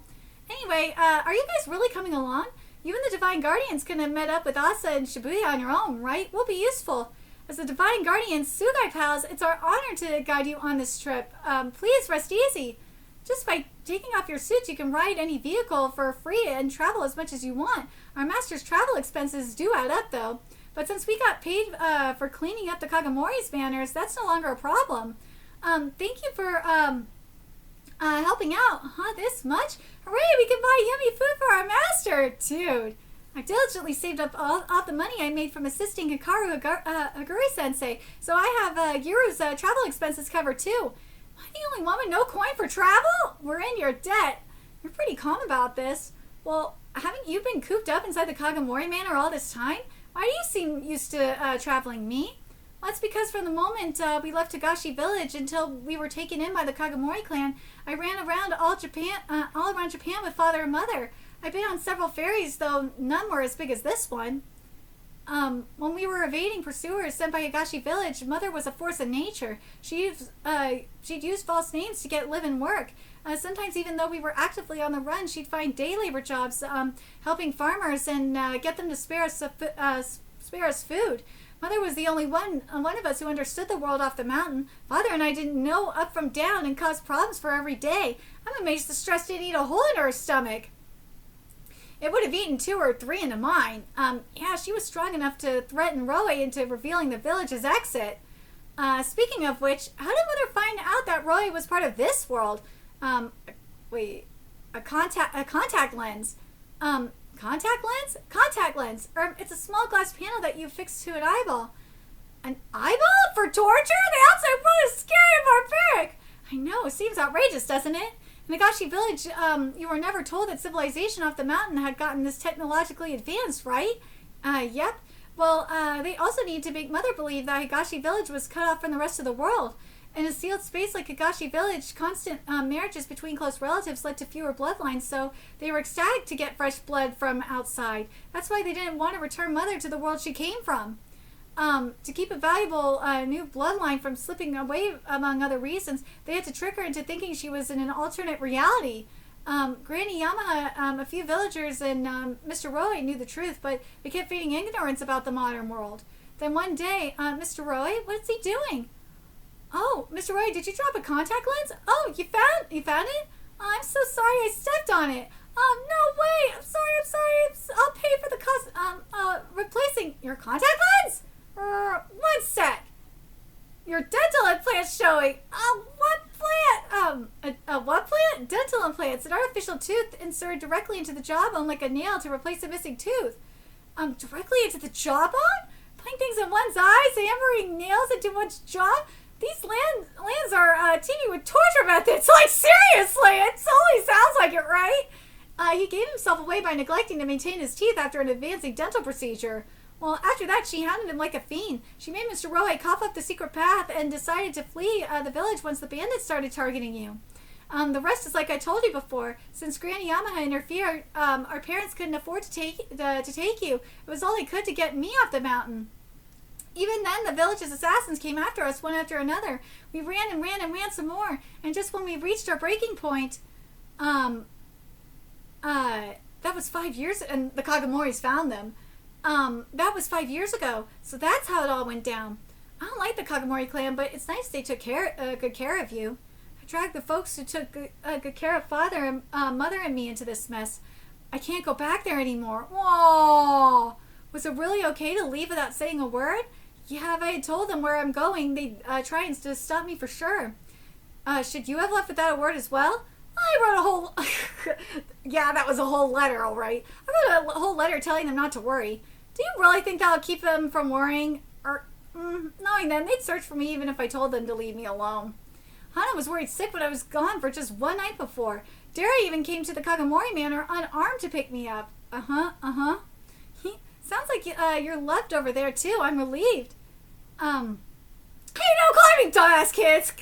Anyway, are you guys really coming along? You and the Divine Guardians could have met up with Asa and Shibuya on your own, right? We'll be useful. As the Divine Guardians, Tsugai pals, it's our honor to guide you on this trip. Please rest easy. Just by taking off your suits, you can ride any vehicle for free and travel as much as you want. Our master's travel expenses do add up, though. But since we got paid for cleaning up the Kagomori's banners, that's no longer a problem. Thank you for, helping out. Huh, this much? Hooray, we can buy yummy food for our master! Dude, I diligently saved up all the money I made from assisting Hikaru Aguri-sensei, so I have Yuru's travel expenses covered too. Am I the only one with no coin for travel? We're in your debt. You're pretty calm about this. Well, haven't you been cooped up inside the Kagomori Manor all this time? Why do you seem used to traveling, me? Well, that's because from the moment we left Togashi Village until we were taken in by the Kagomori clan, I ran around all around Japan with father and mother. I've been on several ferries, though none were as big as this one. When we were evading pursuers sent by Higashi Village, Mother was a force of nature. She'd use false names to get live and work. Sometimes, even though we were actively on the run, she'd find day labor jobs, helping farmers and get them to spare us food. Mother was the only one of us who understood the world off the mountain. Father and I didn't know up from down and caused problems for every day. I'm amazed the stress didn't eat a hole in her stomach. It would have eaten 2 or 3 into mine. Yeah, she was strong enough to threaten Roe into revealing the village's exit. Speaking of which, how did Mother find out that Roy was part of this world? Wait, a contact lens. Contact lens? Contact lens. It's a small glass panel that you fix to an eyeball. An eyeball? For torture? The outside world is scary and barbaric. I know, it seems outrageous, doesn't it? In Nagashi Village, you were never told that civilization off the mountain had gotten this technologically advanced, right? Yep. Well, they also need to make Mother believe that Higashi Village was cut off from the rest of the world. In a sealed space like Higashi Village, constant marriages between close relatives led to fewer bloodlines, so they were ecstatic to get fresh blood from outside. That's why they didn't want to return Mother to the world she came from. To keep a valuable new bloodline from slipping away, among other reasons, they had to trick her into thinking she was in an alternate reality. Granny Yamaha, a few villagers, and Mr. Roy knew the truth, but they kept feigning ignorance about the modern world. Then one day, Mr. Roy, what's he doing? Oh, Mr. Roy, did you drop a contact lens? Oh, you found it? Oh, I'm so sorry I stepped on it. No way. I'm sorry. I'll pay for the cost, replacing your contact lens? One sec. Your dental implant's showing. What plant? What plant? Dental implants, an artificial tooth inserted directly into the jawbone like a nail to replace a missing tooth. Directly into the jawbone? Putting things in one's eyes, hammering nails into one's jaw? These lands are teeming with torture methods. Like, seriously, it totally sounds like it, right? He gave himself away by neglecting to maintain his teeth after an advancing dental procedure. Well, after that, she hounded him like a fiend. She made Mr. Roy cough up the secret path and decided to flee the village once the bandits started targeting you. The rest is like I told you before. Since Granny Yamaha interfered, our parents couldn't afford to take you. It was all they could to get me off the mountain. Even then, the village's assassins came after us one after another. We ran and ran some more. And just when we reached our breaking point, that was 5 years, and the Kagamoris found them. That was 5 years ago. So that's how it all went down. I don't like the Kagomori clan, but it's nice they took good care of you. I dragged the folks who took good care of father and mother and me into this mess. I can't go back there anymore. Whoa! Was it really okay to leave without saying a word? Yeah, if I had told them where I'm going, they'd try and stop me for sure. Should you have left without a word as well? I wrote a whole... Yeah, that was a whole letter, all right. I wrote a whole letter telling them not to worry. Do you really think that'll keep them from worrying? Or, knowing them, they'd search for me even if I told them to leave me alone. Hana was worried sick when I was gone for just one night before. Dara even came to the Kagomori Manor unarmed to pick me up. Sounds like you're left over there too. I'm relieved. Hey, no climbing, dumbass kids!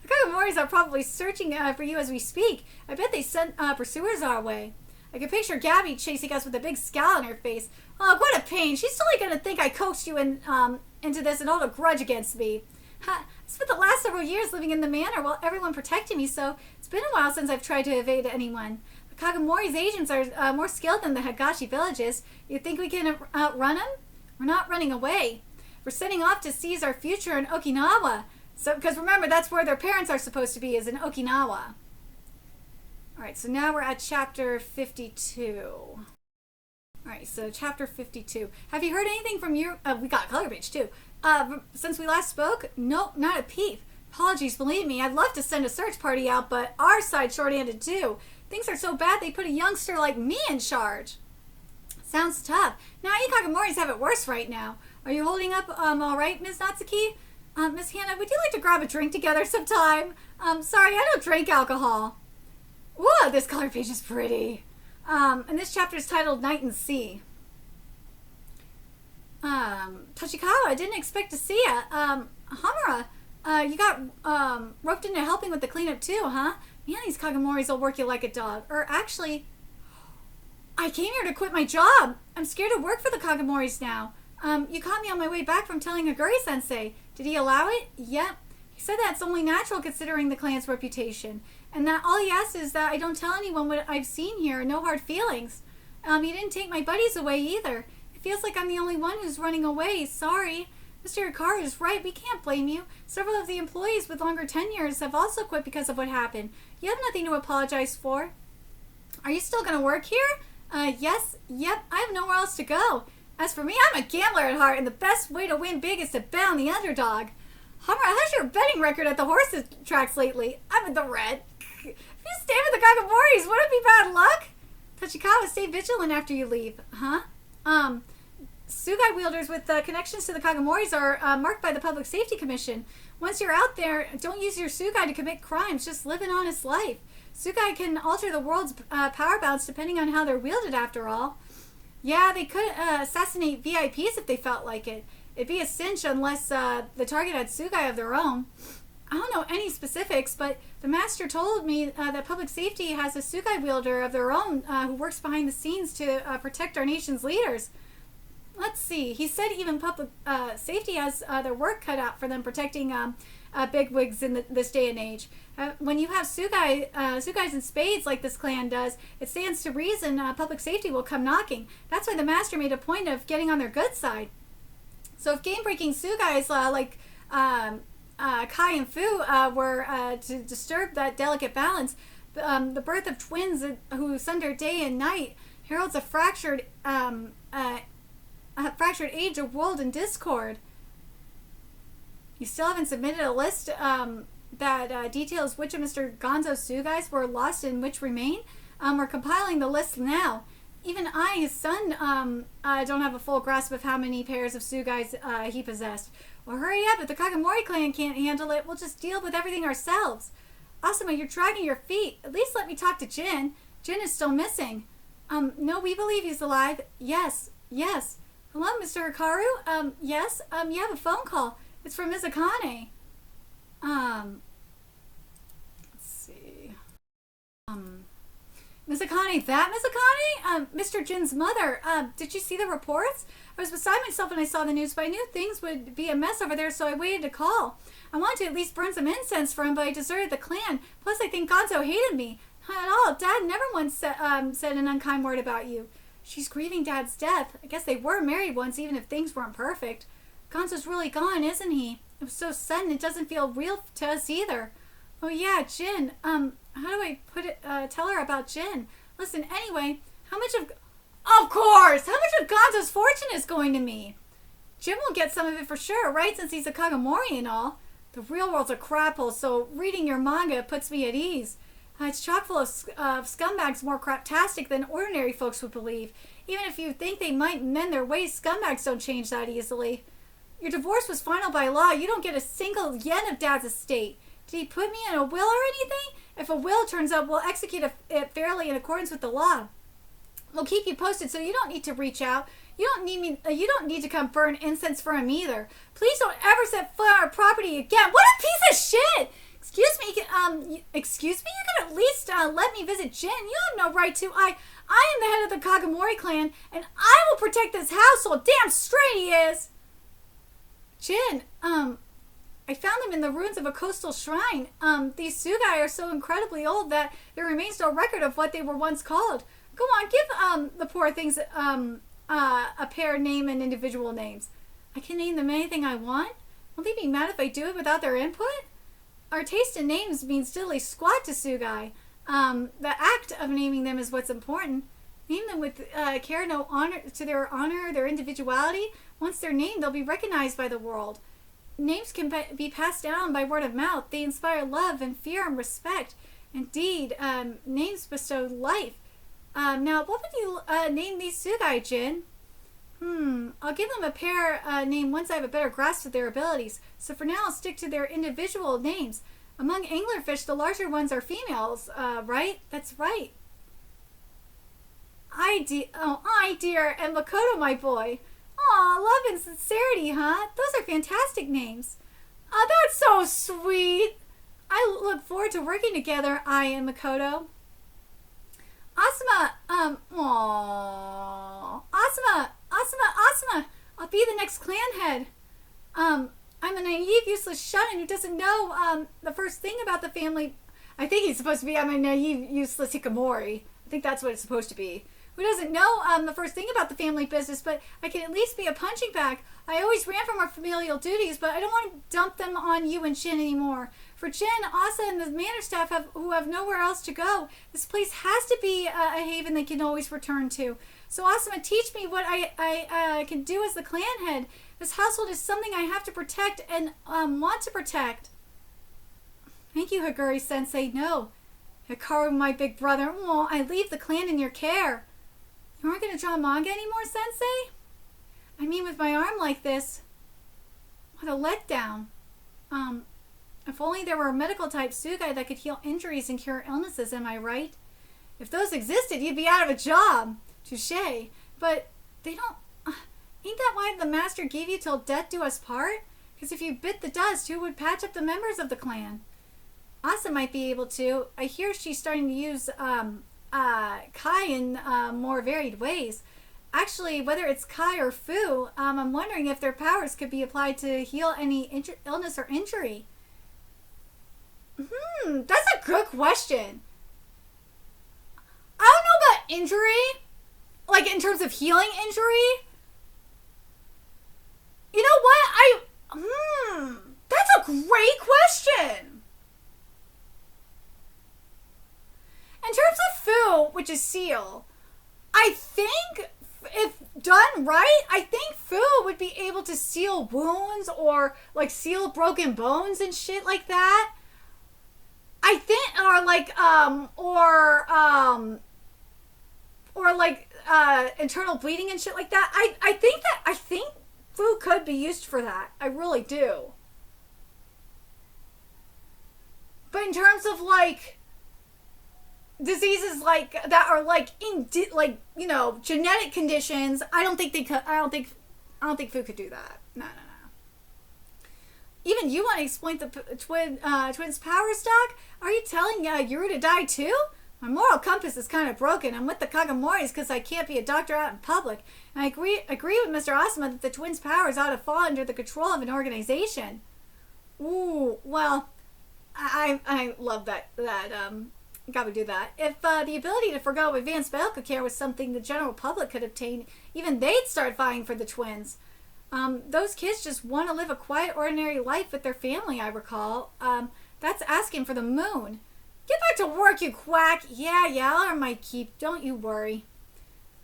The Kagamoris are probably searching for you as we speak. I bet they sent pursuers our way. I can picture Gabby chasing us with a big scowl on her face. Oh, what a pain. She's totally going to think I coaxed you into this and hold a grudge against me. I spent the last several years living in the manor while everyone protected me, so it's been a while since I've tried to evade anyone. The Kagomori's agents are more skilled than the Higashi villages. You think we can outrun them? We're not running away. We're setting off to seize our future in Okinawa. So, because remember, that's where their parents are supposed to be, is in Okinawa. Alright, so now we're at chapter 52. Alright, so chapter 52. Have you heard anything from your... we got a color page, too. Since we last spoke? Nope, not a peep. Apologies, believe me, I'd love to send a search party out, but our side's short-handed too. Things are so bad they put a youngster like me in charge. Sounds tough. Now, you Kagamoris have it worse right now. Are you holding up all right, Ms. Natsuki? Miss Hannah, would you like to grab a drink together sometime? Sorry, I don't drink alcohol. Whoa, this color page is pretty. And this chapter is titled Night and Sea. Toshikawa, I didn't expect to see ya. Hamura, you got roped into helping with the cleanup too, huh? Man, these Kagamoris will work you like a dog. Or actually, I came here to quit my job. I'm scared to work for the Kagamoris now. You caught me on my way back from telling Aguri-sensei. Did he allow it? Yep. He said that's only natural considering the clan's reputation. And that all he asks is that I don't tell anyone what I've seen here. No hard feelings. He didn't take my buddies away either. It feels like I'm the only one who's running away. Sorry. Mr. Hikaru is right. We can't blame you. Several of the employees with longer tenures have also quit because of what happened. You have nothing to apologize for. Are you still going to work here? Yes. Yep. I have nowhere else to go. As for me, I'm a gambler at heart, and the best way to win big is to bet on the underdog. Hamura, how's your betting record at the horses tracks lately? I'm in the red. If you stay with the Kagamoris, would it be bad luck? Toshikawa, stay vigilant after you leave. Huh? Tsugai wielders with connections to the Kagamoris are marked by the Public Safety Commission. Once you're out there, don't use your Tsugai to commit crimes. Just live an honest life. Tsugai can alter the world's power balance depending on how they're wielded, after all. Yeah, they could assassinate VIPs if they felt like it. It'd be a cinch unless the target had Tsugai of their own. I don't know any specifics, but the master told me that public safety has a Tsugai wielder of their own who works behind the scenes to protect our nation's leaders. Let's see. He said even public safety has their work cut out for them protecting bigwigs in this day and age. When you have Tsugais in spades like this clan does, it stands to reason public safety will come knocking. That's why the master made a point of getting on their good side. So if game-breaking Tsugais like Kai and Fu were to disturb that delicate balance, the birth of twins who sunder day and night heralds a fractured age of world and discord. You still haven't submitted a list that details which of Mr. Gonzo's Tsugais were lost and which remain? We're compiling the list now. Even I, his son, don't have a full grasp of how many pairs of Tsugais he possessed. Well, hurry up. If the Kagamori clan can't handle it, we'll just deal with everything ourselves. Asuma, you're dragging your feet. At least let me talk to Jin. Jin is still missing. No, we believe he's alive. Yes. Hello, Mr. Hikaru? Yes? You have a phone call. It's from Mizukane. Let's see. Mizukane, that Mizukane? Mr. Jin's mother. Did you see the reports? I was beside myself when I saw the news, but I knew things would be a mess over there, so I waited to call. I wanted to at least burn some incense for him, but I deserted the clan. Plus, I think Gonzo hated me. Not at all. Dad never once said an unkind word about you. She's grieving Dad's death. I guess they were married once, even if things weren't perfect. Gonzo's really gone, isn't he? It was so sudden, it doesn't feel real to us either. Oh yeah, Jin. How do I tell her about Jin? Listen, anyway, how much of course! How much of Gonzo's fortune is going to me? Jin will get some of it for sure, right? Since he's a Kagamori and all. The real world's a crap hole, so reading your manga puts me at ease. It's chock full of scumbags more craptastic than ordinary folks would believe. Even if you think they might mend their ways, scumbags don't change that easily. Your divorce was final by law. You don't get a single yen of Dad's estate. Did he put me in a will or anything? If a will turns up, we'll execute it fairly in accordance with the law. We'll keep you posted, so you don't need to reach out. You don't need to come burn incense for him either. Please don't ever set foot on our property again. What a piece of shit! Excuse me? You can at least let me visit Jin. You have no right to. I am the head of the Kagamori clan, and I will protect this household. Damn straight he is. Jin, I found them in the ruins of a coastal shrine. These Tsugai are so incredibly old that there remains no record of what they were once called. Go on, give the poor things a pair name and individual names. I can name them anything I want. Will they be mad if I do it without their input? Our taste in names means diddly squat to Tsugai. The act of naming them is what's important. Name them with care, no honor to their honor, their individuality. Once they're named, they'll be recognized by the world. names can be passed down by word of mouth. They inspire love and fear and respect. Indeed, names bestow life. Now, what would you name these Tsugai, Jin? I'll give them a pair name once I have a better grasp of their abilities. So for now, I'll stick to their individual names. Among anglerfish, the larger ones are females, right? That's right. I dear, and Makoto, my boy. Aw, love and sincerity, huh? Those are fantastic names. Oh, that's so sweet. I look forward to working together, I and Makoto. Asuma, Asuma, I'll be the next clan head. I'm a naive, useless shonen who doesn't know, the first thing about the family. I think he's supposed to be, I'm a naive, useless hikikomori. I think that's what it's supposed to be. Who doesn't know, the first thing about the family business, but I can at least be a punching bag. I always ran from our familial duties, but I don't want to dump them on you and Jin anymore. For Jin, Asa, and the manor staff who have nowhere else to go, this place has to be a haven they can always return to. So Asuma, teach me what I can do as the clan head. This household is something I have to protect and want to protect. Thank you, Haguri-sensei. No. Hikaru, my big brother. Oh, I leave the clan in your care. You aren't going to draw manga anymore, Sensei? I mean, with my arm like this. What a letdown. If only there were a medical type Tsugai that could heal injuries and cure illnesses, am I right? If those existed, you'd be out of a job. Touché. But they don't... ain't that why the master gave you till death do us part? Because if you bit the dust, who would patch up the members of the clan? Asa might be able to. I hear she's starting to use Kai in more varied ways. Actually, whether it's Kai or Fu, I'm wondering if their powers could be applied to heal any illness or injury. That's a good question. I don't know about injury. Like, in terms of healing injury. You know what? That's a great question. In terms of Fu, which is seal, I think if done right, I think Fu would be able to seal wounds or like seal broken bones and shit like that. I think, internal bleeding and shit like that. I think Fu could be used for that. I really do. But in terms of like diseases like that are like genetic conditions, I don't think they could. I don't think Fu could do that. No. Even you want to explain the twins' power stock? Are you telling Yuru to die too? My moral compass is kind of broken. I'm with the Kagamoris because I can't be a doctor out in public. And I agree with Mr. Asuma that the twins' powers ought to fall under the control of an organization. Ooh, well, I love that God would do that. If the ability to forgo advanced medical care was something the general public could obtain, even they'd start vying for the twins. Those kids just want to live a quiet, ordinary life with their family, I recall. That's asking for the moon. Get back to work, you quack. Yeah, I'll earn my keep. Don't you worry.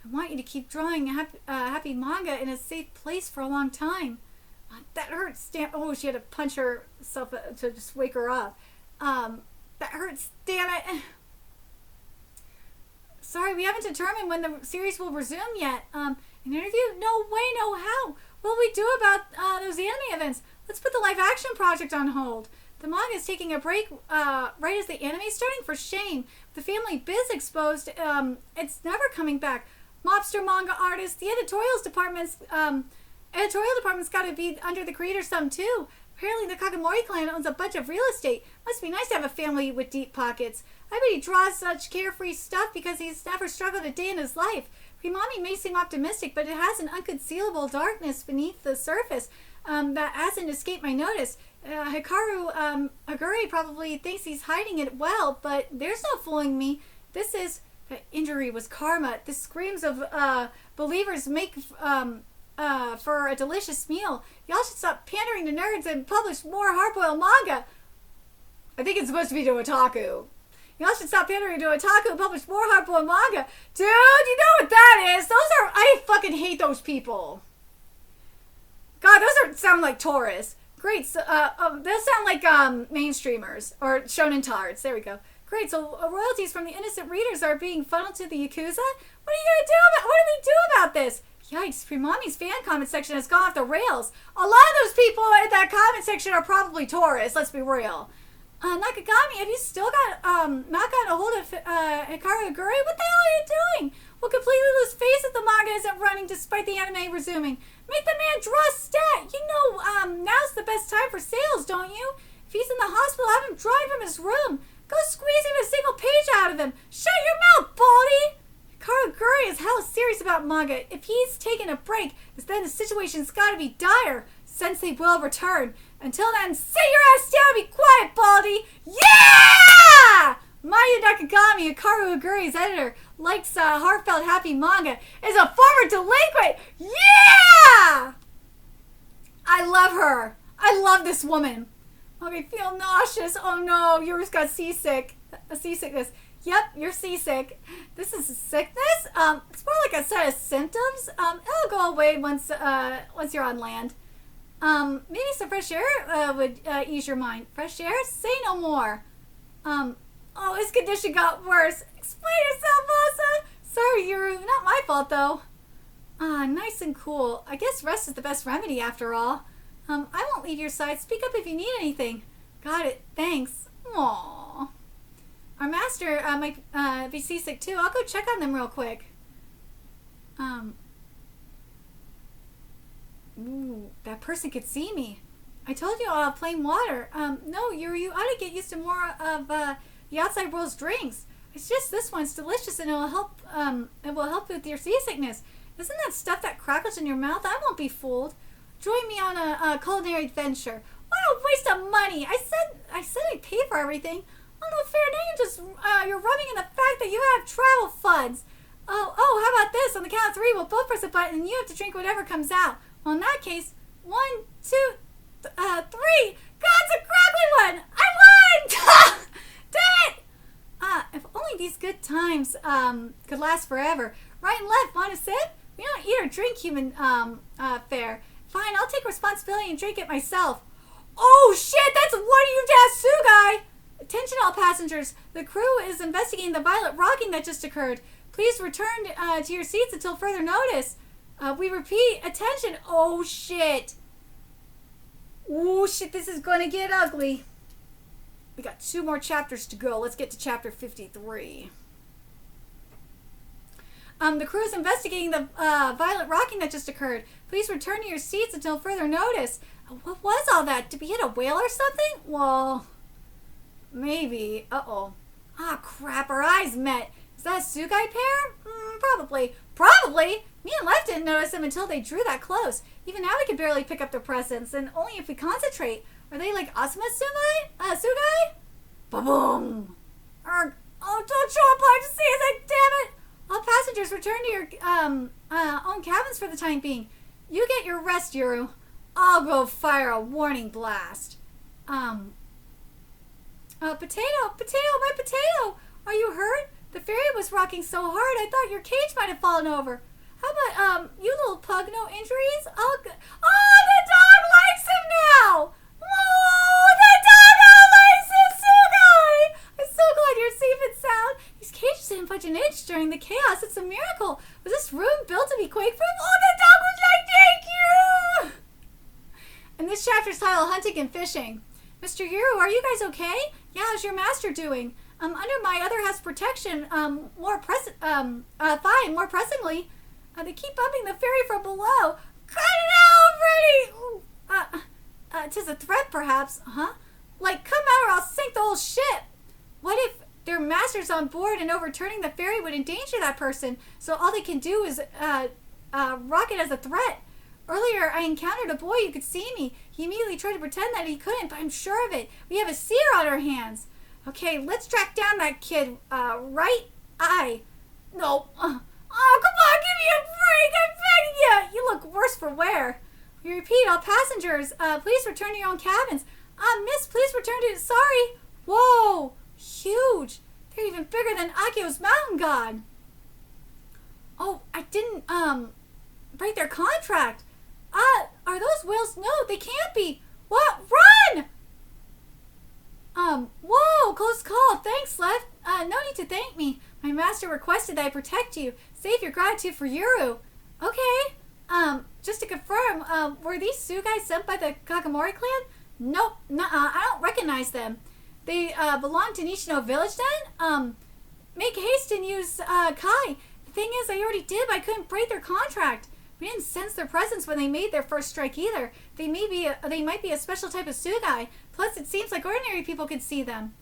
I want you to keep drawing happy manga in a safe place for a long time. That hurts. Oh, she had to punch herself to just wake her up. That hurts. Damn it. Sorry, we haven't determined when the series will resume yet. An interview? No way, no how. What will we do about those anime events? Let's put the live action project on hold. The manga is taking a break right as the anime is starting. For shame. The family biz exposed. It's never coming back. Mobster manga artists. The editorial department's got to be under the creator's thumb too. Apparently the Kagamori clan owns a bunch of real estate. Must be nice to have a family with deep pockets. I bet he draws such carefree stuff because he's never struggled a day in his life. Primami may seem optimistic, but it has an unconcealable darkness beneath the surface that hasn't escaped my notice. Haguri probably thinks he's hiding it well, but there's no fooling me. That injury was karma. This screams of believers make for a delicious meal. Y'all should stop pandering to nerds and publish more hard-boiled manga. I think it's supposed to be to otaku. Y'all should stop pandering to otaku and publish more hard-boiled manga. Dude, you know what that is. I fucking hate those people. God, those sound like tourists. Great. So, they'll sound like mainstreamers or shonen tards. There we go. Great. So, royalties from the innocent readers are being funneled to the Yakuza. What are you gonna do about? What do we do about this? Yikes! Premami's fan comment section has gone off the rails. A lot of those people in that comment section are probably tourists. Let's be real. Nakagami, have you still not gotten a hold of Hikaru Aguri? What the hell are you doing? We'll completely lose face if the manga isn't running despite the anime resuming. Make the man draw a stat. You know, now's the best time for sales, don't you? If he's in the hospital, have him drawing from his room. Go squeeze even a single page out of him. Shut your mouth, Baldy! Hikaru Aguri is hella serious about manga. If he's taking a break, then the situation's gotta be dire. Sensei will return. Until then, sit your ass down and be quiet, Baldy! Yeah! Maya Nakagami, Hikaru Aguri's editor, likes heartfelt happy manga, is a former delinquent! Yeah! I love her. I love this woman. I feel nauseous. Oh no, yours got seasick. A seasickness. Yep, you're seasick. This is a sickness? It's more like a set of symptoms. It'll go away once you're on land. Maybe some fresh air would ease your mind. Fresh air? Say no more. Oh, his condition got worse. Explain yourself, Masa. Sorry, Yuru. Not my fault, though. Nice and cool. I guess rest is the best remedy, after all. I won't leave your side. Speak up if you need anything. Got it. Thanks. Aww. Our master might be seasick, too. I'll go check on them real quick. Ooh, that person could see me. I told you I'll have plain water. No, you ought to get used to more of the outside world's drinks. It's just this one's delicious and it will help with your seasickness. Isn't that stuff that crackles in your mouth? I won't be fooled. Join me on a culinary adventure. What a waste of money! I said I'd pay for everything. Oh no, fair. Now you're rubbing in the fact that you have travel funds. Oh, how about this? On the count of 3, we'll both press a button and you have to drink whatever comes out. Well, in that case, 1, 2, 3. God, it's a crackly one! I won! Damn it! If only these good times could last forever. Right and left, want a sip? We don't eat or drink human fare. Fine, I'll take responsibility and drink it myself. Oh shit, that's one of you dash Tsugai! Attention all passengers. The crew is investigating the violent rocking that just occurred. Please return to your seats until further notice. We repeat, attention. Oh shit. Oh shit, this is going to get ugly. We got 2 more chapters to go. Let's get to chapter 53. The crew is investigating the violent rocking that just occurred. Please return to your seats until further notice. What was all that? Did we hit a whale or something? Well, maybe. Uh-oh. Ah, crap. Our eyes met. Is that a Tsugai pair? Probably. Probably? Me and Left didn't notice them until they drew that close. Even now we can barely pick up their presence, and only if we concentrate. Are they like Asuma Tsugai? Ba-boom! Oh, don't show up hard to see us, like, damn it! All passengers return to your own cabins for the time being. You get your rest, Yuru. I'll go fire a warning blast. Potato, my potato! Are you hurt? The ferry was rocking so hard I thought your cage might have fallen over. How about, you little pug, no injuries? Oh, the dog likes him now! Oh, the dog likes him, Tsugai! I'm so glad you're safe and sound. These cages didn't budge an inch during the chaos. It's a miracle. Was this room built to be quake-proof? Oh, the dog was like, thank you! And this chapter's titled Hunting and Fishing. Mr. Yuru, are you guys okay? Yeah, how's your master doing? Under my other house protection, more pressingly, they keep bumping the ferry from below. Cut it out already! 'Tis a threat, perhaps, huh? Like, come out or I'll sink the whole ship. What if their master's on board and overturning the ferry would endanger that person, so all they can do is, rock it as a threat? Earlier, I encountered a boy who could see me. He immediately tried to pretend that he couldn't, but I'm sure of it. We have a seer on our hands. Okay, let's track down that kid, right eye. No. Oh, come on, give me a break. I'm begging you. You look worse for wear. We repeat, all passengers, please return to your own cabins. Miss, please return to... Sorry. Whoa. Huge. They're even bigger than Akio's mountain god. Oh, I didn't, break their contract. Are those whales? No, they can't be. What? Run! Whoa, close call. Thanks, Left. No need to thank me. My master requested that I protect you. Save your gratitude for Yuru. Okay. Just to confirm, were these Tsugai sent by the Kagamori clan? Nope. Nuh-uh. I don't recognize them. They, belong to Nishino Village then? Make haste and use, Kai. The thing is, I already did, but I couldn't break their contract. We didn't sense their presence when they made their first strike either. They might be a special type of Tsugai. Plus, it seems like ordinary people could see them.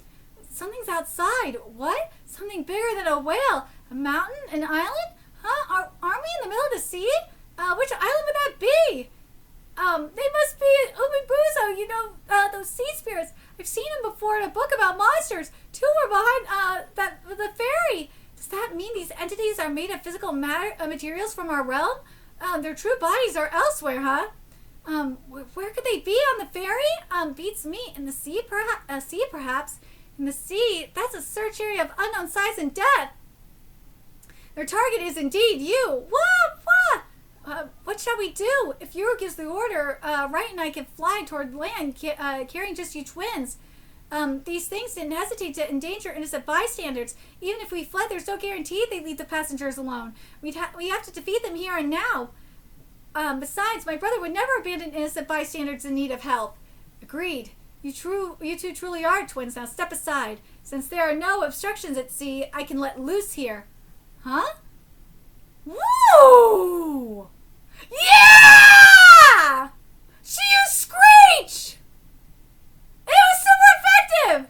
Something's outside. What? Something bigger than a whale. A mountain? An island? Huh? Aren't we in the middle of the sea? Which island would that be? They must be Umibuzo, you know, those sea spirits. I've seen them before in a book about monsters. Two were behind, the ferry. Does that mean these entities are made of physical materials from our realm? Their true bodies are elsewhere, huh? Where could they be on the ferry? Beats me. In the sea, perhaps. In the sea, that's a search area of unknown size and depth. Their target is indeed you. What? What shall we do? If Yuru gives the order, Right and I can fly toward land carrying just you twins. These things didn't hesitate to endanger innocent bystanders. Even if we fled, there's no guarantee they'd leave the passengers alone. We have to defeat them here and now. Besides, my brother would never abandon innocent bystanders in need of help. Agreed. You two truly are twins. Now step aside. Since there are no obstructions at sea, I can let loose here. Huh? Woo! Yeah! She used Screech! It was super effective!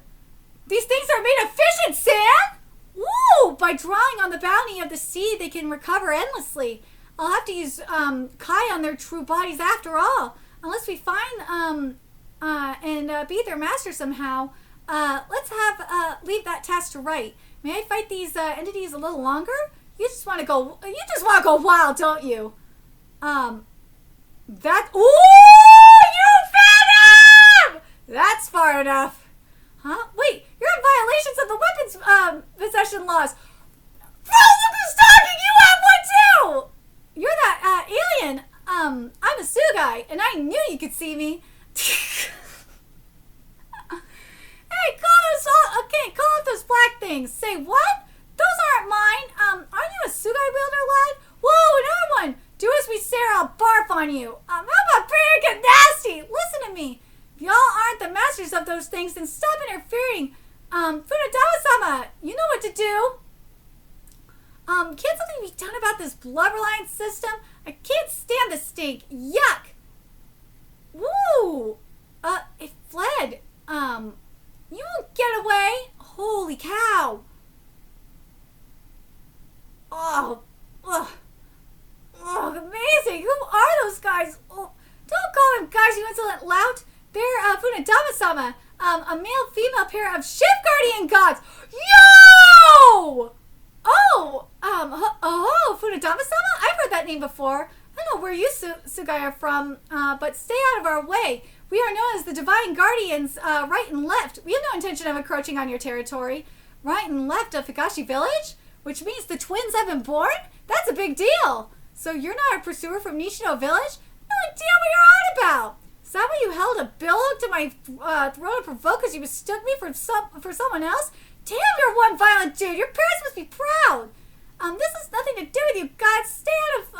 These things are made of fish and sand? Woo! By drawing on the bounty of the sea, they can recover endlessly. I'll have to use Kai on their true bodies after all. Unless we find and beat their master somehow. Let's leave that task to Right. May I fight these entities a little longer? You just want to go wild, don't you? Ooh, you found him! That's far enough. Huh? Wait, you're in violations of the weapons possession laws. Bro, look who's talking! You have one too! You're that alien. I'm a Tsugai, and I knew you could see me. Hey, call off those black things. Say what? Those aren't mine. Aren't you a Tsugai wielder, lad? Whoa, another one. Do as we say or I'll barf on you. How about prayer get nasty? Listen to me. If y'all aren't the masters of those things, then stop interfering. Funadawa-sama, you know what to do. Can't something be done about this blubberline system? I can't stand the stink. Yuck. Woo. It fled. You won't get away. Holy cow. Oh, amazing. Who are those guys? Oh, don't call them guys, you insolent lout. They're Funadama-sama, a male-female pair of ship guardian gods. Yo! Oh, Funadama-sama? I've heard that name before. I don't know where you Tsugai are from, but stay out of our way. We are known as the Divine Guardians, Right and Left. We have no intention of encroaching on your territory. Right and Left of Higashi Village? Which means the twins have been born? That's a big deal. So you're not a pursuer from Nishino Village? No idea what you're on about. Is that why you held a billow to my throat to provoke because you mistook me for someone else? Damn, you're one violent dude. Your parents must be proud. This has nothing to do with you guys. Stay out of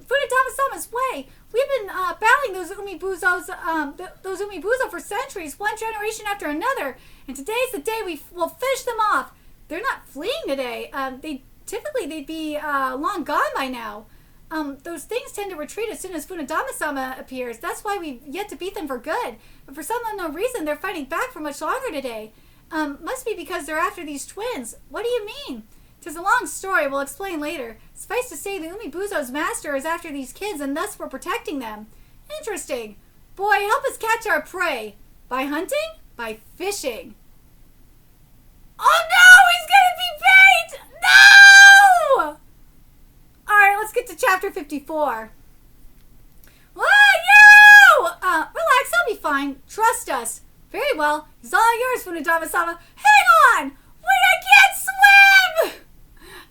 Funadama-sama's way. We've been battling those Umibuzo for centuries, one generation after another. And today's the day we'll finish them off. They're not fleeing today. They'd be long gone by now. Those things tend to retreat as soon as Funadama-sama appears. That's why we've yet to beat them for good. But for some unknown reason, they're fighting back for much longer today. Must be because they're after these twins. What do you mean? 'Tis a long story. We'll explain later. Suffice to say, the Umibuzo's master is after these kids, and thus we're protecting them. Interesting. Boy, help us catch our prey. By hunting? By fishing. Oh no! He's gonna be bait! No! Alright, let's get to chapter 54. Whoa, you! Relax, I'll be fine. Trust us. Very well. It's all yours, Funadama-sama. Hang on! Wait, I can't swim!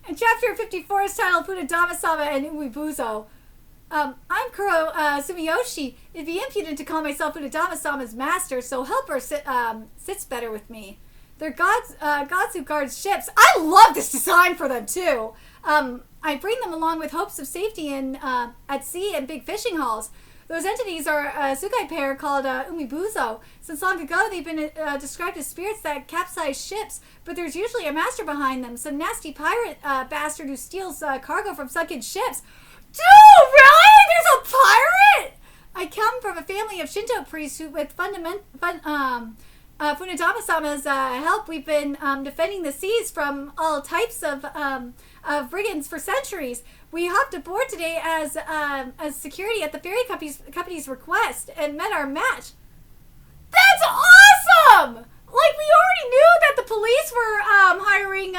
And chapter 54 is titled Funadama-sama and Umibuzo. I'm Kuro Sumiyoshi. It'd be impudent to call myself Unadama-sama's master, so help her sits better with me. They're gods who guard ships. I love this design for them, too. I bring them along with hopes of safety at sea and big fishing hauls. Those entities are a Tsugai pair called Umibuzo. Since long ago, they've been described as spirits that capsize ships, but there's usually a master behind them, some nasty pirate bastard who steals cargo from sunken ships. Dude, really? There's a pirate? I come from a family of Shinto priests who, with Funadama-sama's help, we've been defending the seas from all types of brigands for centuries. We hopped aboard today as security at the ferry company's request and met our match. That's awesome! Like, we already knew that the police were hiring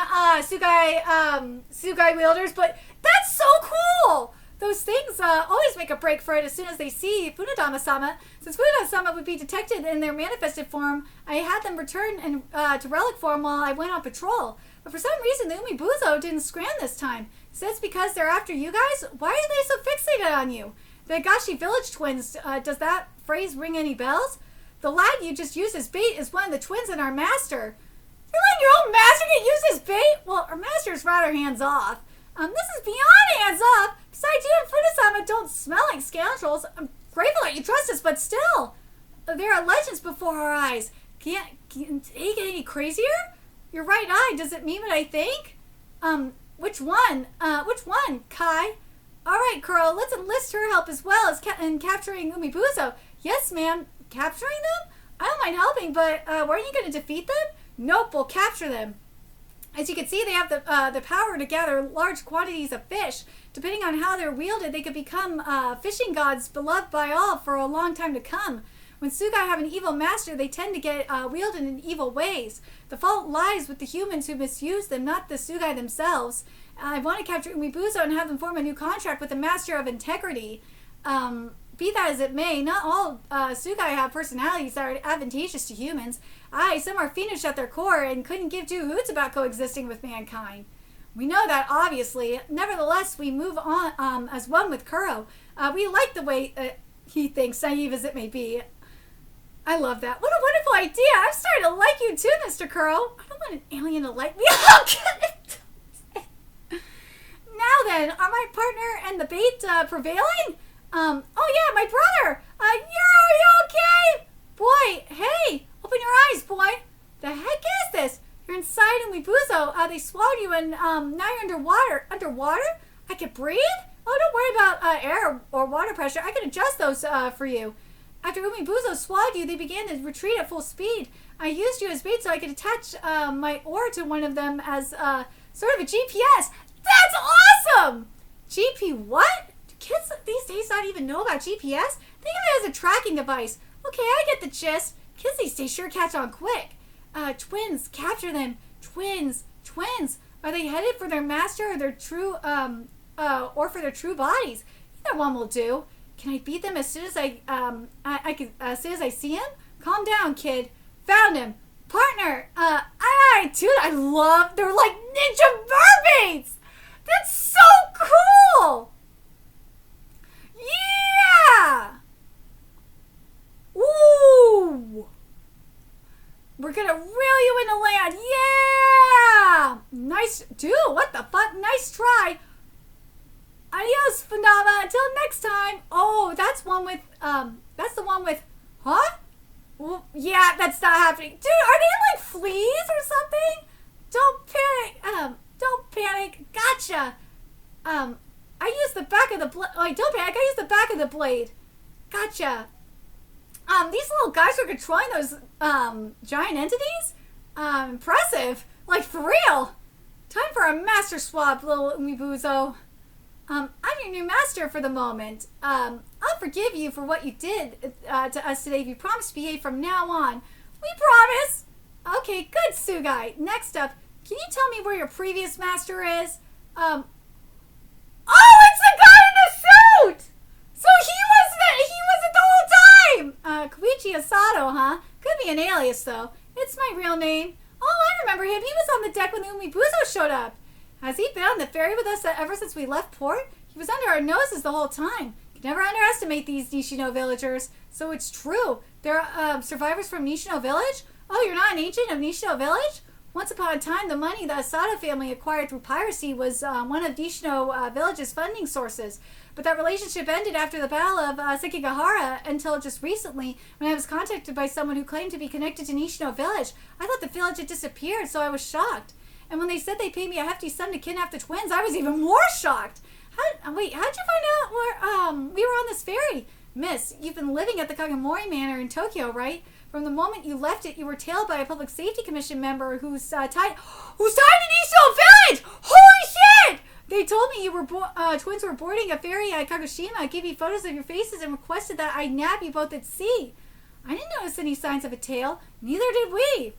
Tsugai wielders, but that's so cool! Those things always make a break for it as soon as they see Funadama-sama. Since Funadama-sama would be detected in their manifested form, I had them return to relic form while I went on patrol. But for some reason, the Umibuzo didn't scram this time. So it's because they're after you guys? Why are they so fixated on you? The Agashi Village twins, does that phrase ring any bells? The lad you just used as bait is one of the twins and our master. You're letting your own master get used as bait? Well, our master's rather hands-off. This is beyond hands-off. Besides, you and Funasama don't smell like scoundrels. I'm grateful that you trust us, but still. There are legends before our eyes. Can't it get any crazier? Your right eye, does it mean what I think? Which one? Kai? Alright, Kuro, let's enlist her help as well as in capturing Umibuzo. Yes, ma'am. Capturing them? I don't mind helping, but weren't you going to defeat them? Nope, we'll capture them. As you can see, they have the power to gather large quantities of fish. Depending on how they're wielded, they could become fishing gods beloved by all for a long time to come. When Tsugai have an evil master, they tend to get wielded in evil ways. The fault lies with the humans who misuse them, not the Tsugai themselves. I want to capture Umibuzo and have them form a new contract with the Master of Integrity. Be that as it may, not all Tsugai have personalities that are advantageous to humans. Some are fiendish at their core and couldn't give two hoots about coexisting with mankind. We know that, obviously. Nevertheless, we move on as one with Kuro. We like the way he thinks, naive as it may be. I love that. What a wonderful idea. I'm starting to like you too, Mr. Kuro. I don't want an alien to like me. Now then, are my partner and the bait prevailing? Oh yeah, my brother. Are you okay? Boy, hey, open your eyes, boy. The heck is this? You're inside Umibuzo. They swallowed you and now you're underwater. Underwater? I can breathe? Oh, don't worry about air or water pressure. I can adjust those for you. After Umibuzo swallowed you, they began to retreat at full speed. I used you as bait so I could attach my oar to one of them as sort of a GPS. That's awesome! GP what? Do kids these days not even know about GPS? Think of it as a tracking device. Okay, I get the gist. Kids these days sure catch on quick. Twins, capture them. Twins. Are they headed for their master or their true, or for their true bodies? Either one will do. Can I beat them as soon as as soon as I see him? Calm down, kid. Found him. Partner. Dude, I love, they're like ninja mermaids. That's so cool. Yeah. Ooh. We're gonna reel you into land. Yeah. Nice, dude, what the fuck? Nice try. Adios, Fundama. Until next time. Oh, that's the one with, huh? Well, yeah, that's not happening. Dude, are they like fleas or something? Don't panic. Gotcha. I used the back of the blade. Like, don't panic. I used the back of the blade. Gotcha. These little guys are controlling those, giant entities? Impressive. Like, for real. Time for a master swap, little Umibuzo. I'm your new master for the moment. I'll forgive you for what you did to us today if you promise to behave from now on. We promise! Okay, good, Tsugai. Next up, can you tell me where your previous master is? Oh, it's the guy in the suit! So he was it the whole time! Koichi Asato, huh? Could be an alias, though. It's my real name. Oh, I remember him. He was on the deck when the Umibuzo showed up. Has he been on the ferry with us ever since we left port? He was under our noses the whole time. Never underestimate these Nishino villagers. So it's true. There are survivors from Nishino Village? Oh, you're not an agent of Nishino Village? Once upon a time, the money the Asada family acquired through piracy was one of Nishino Village's funding sources. But that relationship ended after the Battle of Sekigahara until just recently, when I was contacted by someone who claimed to be connected to Nishino Village. I thought the village had disappeared, so I was shocked. And when they said they paid me a hefty sum to kidnap the twins, I was even more shocked. How'd you find out we were on this ferry? Miss, you've been living at the Kagemori Manor in Tokyo, right? From the moment you left it, you were tailed by a Public Safety Commission member who's tied to Nishino Village! Holy shit! They told me you were twins were boarding a ferry at Kagoshima, gave me photos of your faces, and requested that I nab you both at sea. I didn't notice any signs of a tail. Neither did we.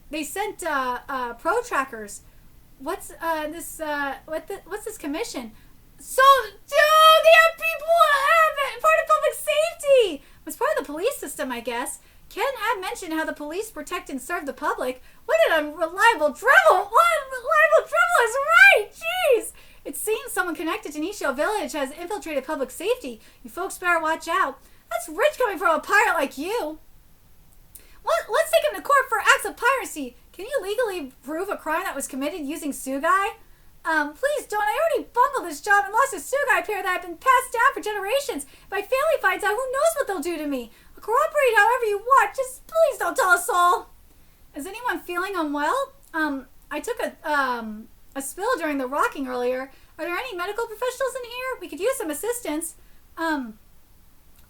They sent pro trackers. What's this commission? So, dude, they have people part of public safety. It's part of the police system, I guess. Ken had mentioned how the police protect and serve the public. What an unreliable drivel! What unreliable drivel is right! Jeez! It seems someone connected to Nishino Village has infiltrated public safety. You folks better watch out. That's rich coming from a pirate like you. Let's take him to court for acts of piracy. Can you legally prove a crime that was committed using Tsugai? Please don't. I already bungled this job and lost a Tsugai pair that had been passed down for generations. If my family finds out, who knows what they'll do to me? I'll cooperate however you want. Just please don't tell us all. Is anyone feeling unwell? I took a spill during the rocking earlier. Are there any medical professionals in here? We could use some assistance. Mr.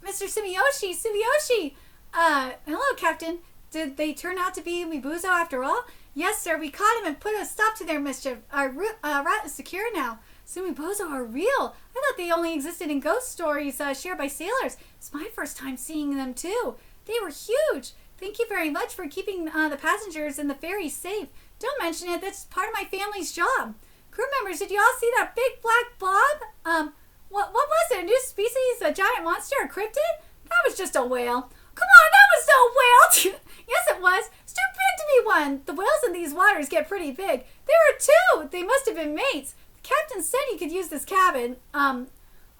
Sumiyoshi! Hello, Captain. Did they turn out to be Mibuzo after all? Yes, sir. We caught him and put a stop to their mischief. Our route is secure now. Sumibozo are real. I thought they only existed in ghost stories shared by sailors. It's my first time seeing them, too. They were huge. Thank you very much for keeping the passengers and the ferry safe. Don't mention it. That's part of my family's job. Crew members, did you all see that big black blob? What was it? A new species? A giant monster? A cryptid? That was just a whale. Come on, that was no whale! Yes, it was. It's too big to be one. The whales in these waters get pretty big. There were two. They must have been mates. The captain said he could use this cabin. Oh,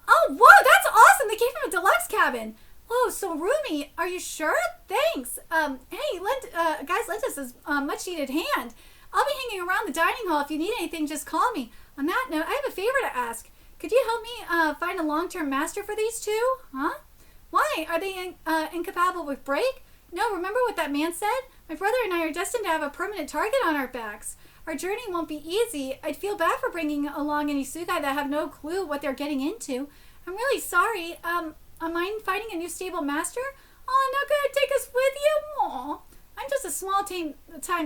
whoa, that's awesome. They gave him a deluxe cabin. Whoa, so roomy. Are you sure? Thanks. Hey, guys, lend us a much-needed hand. I'll be hanging around the dining hall. If you need anything, just call me. On that note, I have a favor to ask. Could you help me find a long-term master for these two? Huh? Why? Are they incompatible with break? No, remember what that man said? My brother and I are destined to have a permanent target on our backs. Our journey won't be easy. I'd feel bad for bringing along any Tsugai that have no clue what they're getting into. I'm really sorry. Mind finding a new stable master? Oh, not gonna take us with you? Aw. I'm just a small-time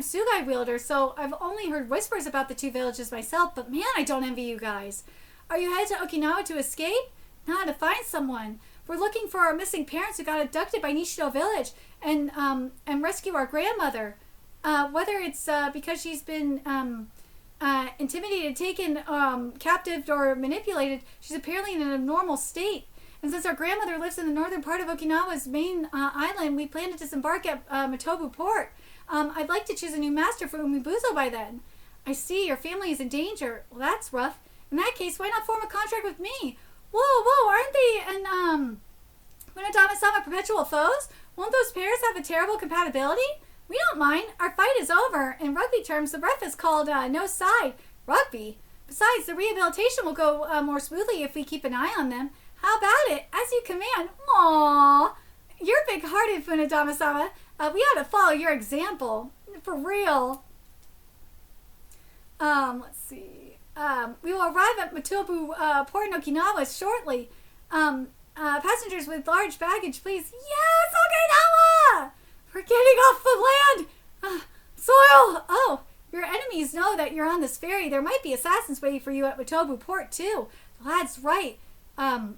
Tsugai wielder, so I've only heard whispers about the two villages myself, but man, I don't envy you guys. Are you headed to Okinawa to escape? Not to find someone. We're looking for our missing parents who got abducted by Nishino Village and rescue our grandmother. Whether it's because she's been intimidated, taken captive, or manipulated, she's apparently in an abnormal state. And since our grandmother lives in the northern part of Okinawa's main island, we plan to disembark at Matobu Port. I'd like to choose a new master for Umibuzo by then. I see, your family is in danger. Well, that's rough. In that case, why not form a contract with me? Whoa, aren't they and Munadama-sama perpetual foes? Won't those pairs have a terrible compatibility? We don't mind. Our fight is over. In rugby terms, the ref is called no side. Rugby? Besides, the rehabilitation will go more smoothly if we keep an eye on them. How about it? As you command. Aww. You're big-hearted, Funadama-sama. We ought to follow your example. For real. Let's see. We will arrive at Matobu Port in Okinawa shortly. Passengers with large baggage, please. Yes, Okinawa! We're getting off the land. Soil. Oh, your enemies know that you're on this ferry. There might be assassins waiting for you at Matobu Port too. The lad's right.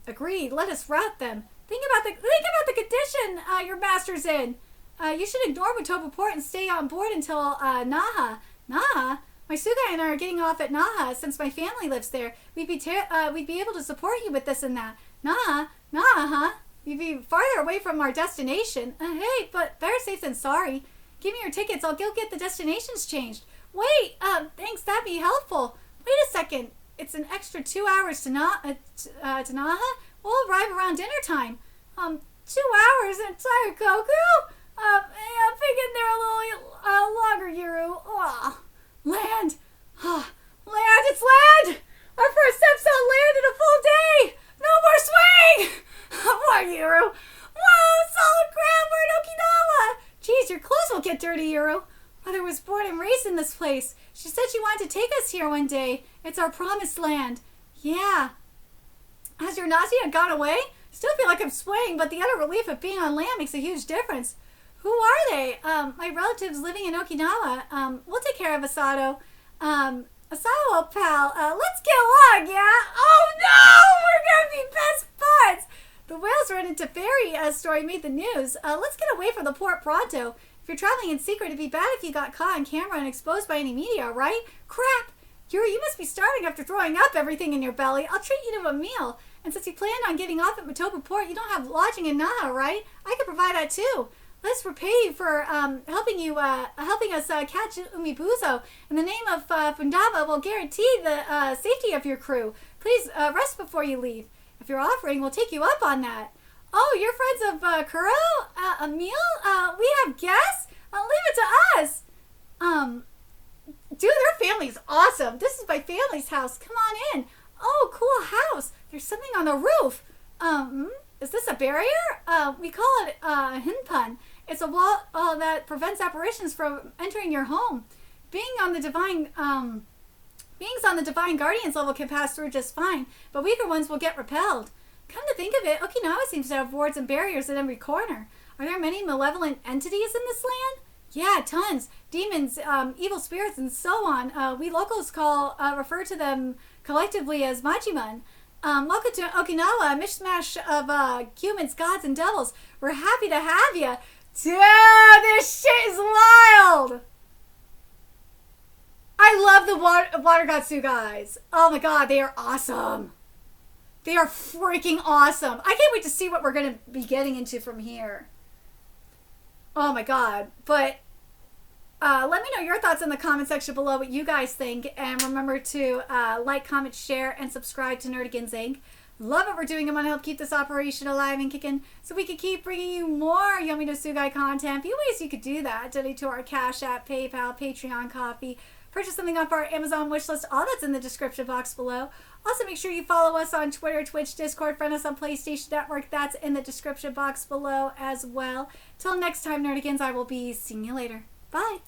Agreed. Let us rout them. Think about the condition your master's in. You should ignore Matobu Port and stay on board until Naha. Naha? My Tsugai and I are getting off at Naha since my family lives there. We'd be able to support you with this and that. Naha, huh? We'd be farther away from our destination. Hey, but better safe than sorry. Give me your tickets. I'll go get the destinations changed. Wait, thanks. That'd be helpful. Wait a second. It's an extra 2 hours to Naha? We'll arrive around dinner time. 2 hours inside Goku? I'm thinking they're a little longer, Yuru. Oh, land. Land, it's land! Our first steps on land in a full day! No more swing! Poor Yuru. Whoa, solid ground, we're in Okinawa! Geez, your clothes will get dirty, Yuru. Mother was born and raised in this place. She said she wanted to take us here one day. It's our promised land. Yeah. Has your nausea gone away? Still feel like I'm swaying, but the utter relief of being on land makes a huge difference. Who are they? My relatives living in Okinawa. We'll take care of Asato. Asato, pal, let's get along, yeah? Oh no! We're gonna be best buds! The whales run into ferry story made the news. Let's get away from the port pronto. If you're traveling in secret, it'd be bad if you got caught on camera and exposed by any media, right? Crap! Yuri, you must be starving after throwing up everything in your belly. I'll treat you to a meal. And since you planned on getting off at Matobu Port, you don't have lodging in Naha, right? I could provide that too. Let's repay you for helping us catch Umibuzo. In the name of Fundaba, we'll guarantee the safety of your crew. Please rest before you leave. If you're offering, we'll take you up on that. Oh, you're friends of Kuro? A meal? We have guests? Leave it to us. Dude, their family's awesome. This is my family's house. Come on in. Oh, cool house. There's something on the roof. Is this a barrier? We call it hinpun. It's a wall that prevents apparitions from entering your home. Beings on the divine guardians level can pass through just fine, but weaker ones will get repelled. Come to think of it, Okinawa seems to have wards and barriers at every corner. Are there many malevolent entities in this land? Yeah, tons. Demons, evil spirits, and so on. We locals refer to them collectively as Majiman. Welcome to Okinawa, a mishmash of humans, gods, and devils. We're happy to have you. Dude, this shit is wild! I love the water god Tsugais. Oh my god, they are awesome. They are freaking awesome. I can't wait to see what we're going to be getting into from here. Oh my god. But let me know your thoughts in the comment section below, what you guys think. And remember to like, comment, share, and subscribe to Nerdigans Inc. Love what we're doing. I want to help keep this operation alive and kicking so we can keep bringing you more Yomi no Tsugai content. A few ways you could do that. Donate to our Cash App, PayPal, Patreon, Coffee. Purchase something off our Amazon wishlist. All that's in the description box below. Also, make sure you follow us on Twitter, Twitch, Discord. Friend us on PlayStation Network. That's in the description box below as well. Till next time, Nerdigans, I will be seeing you later. Bye.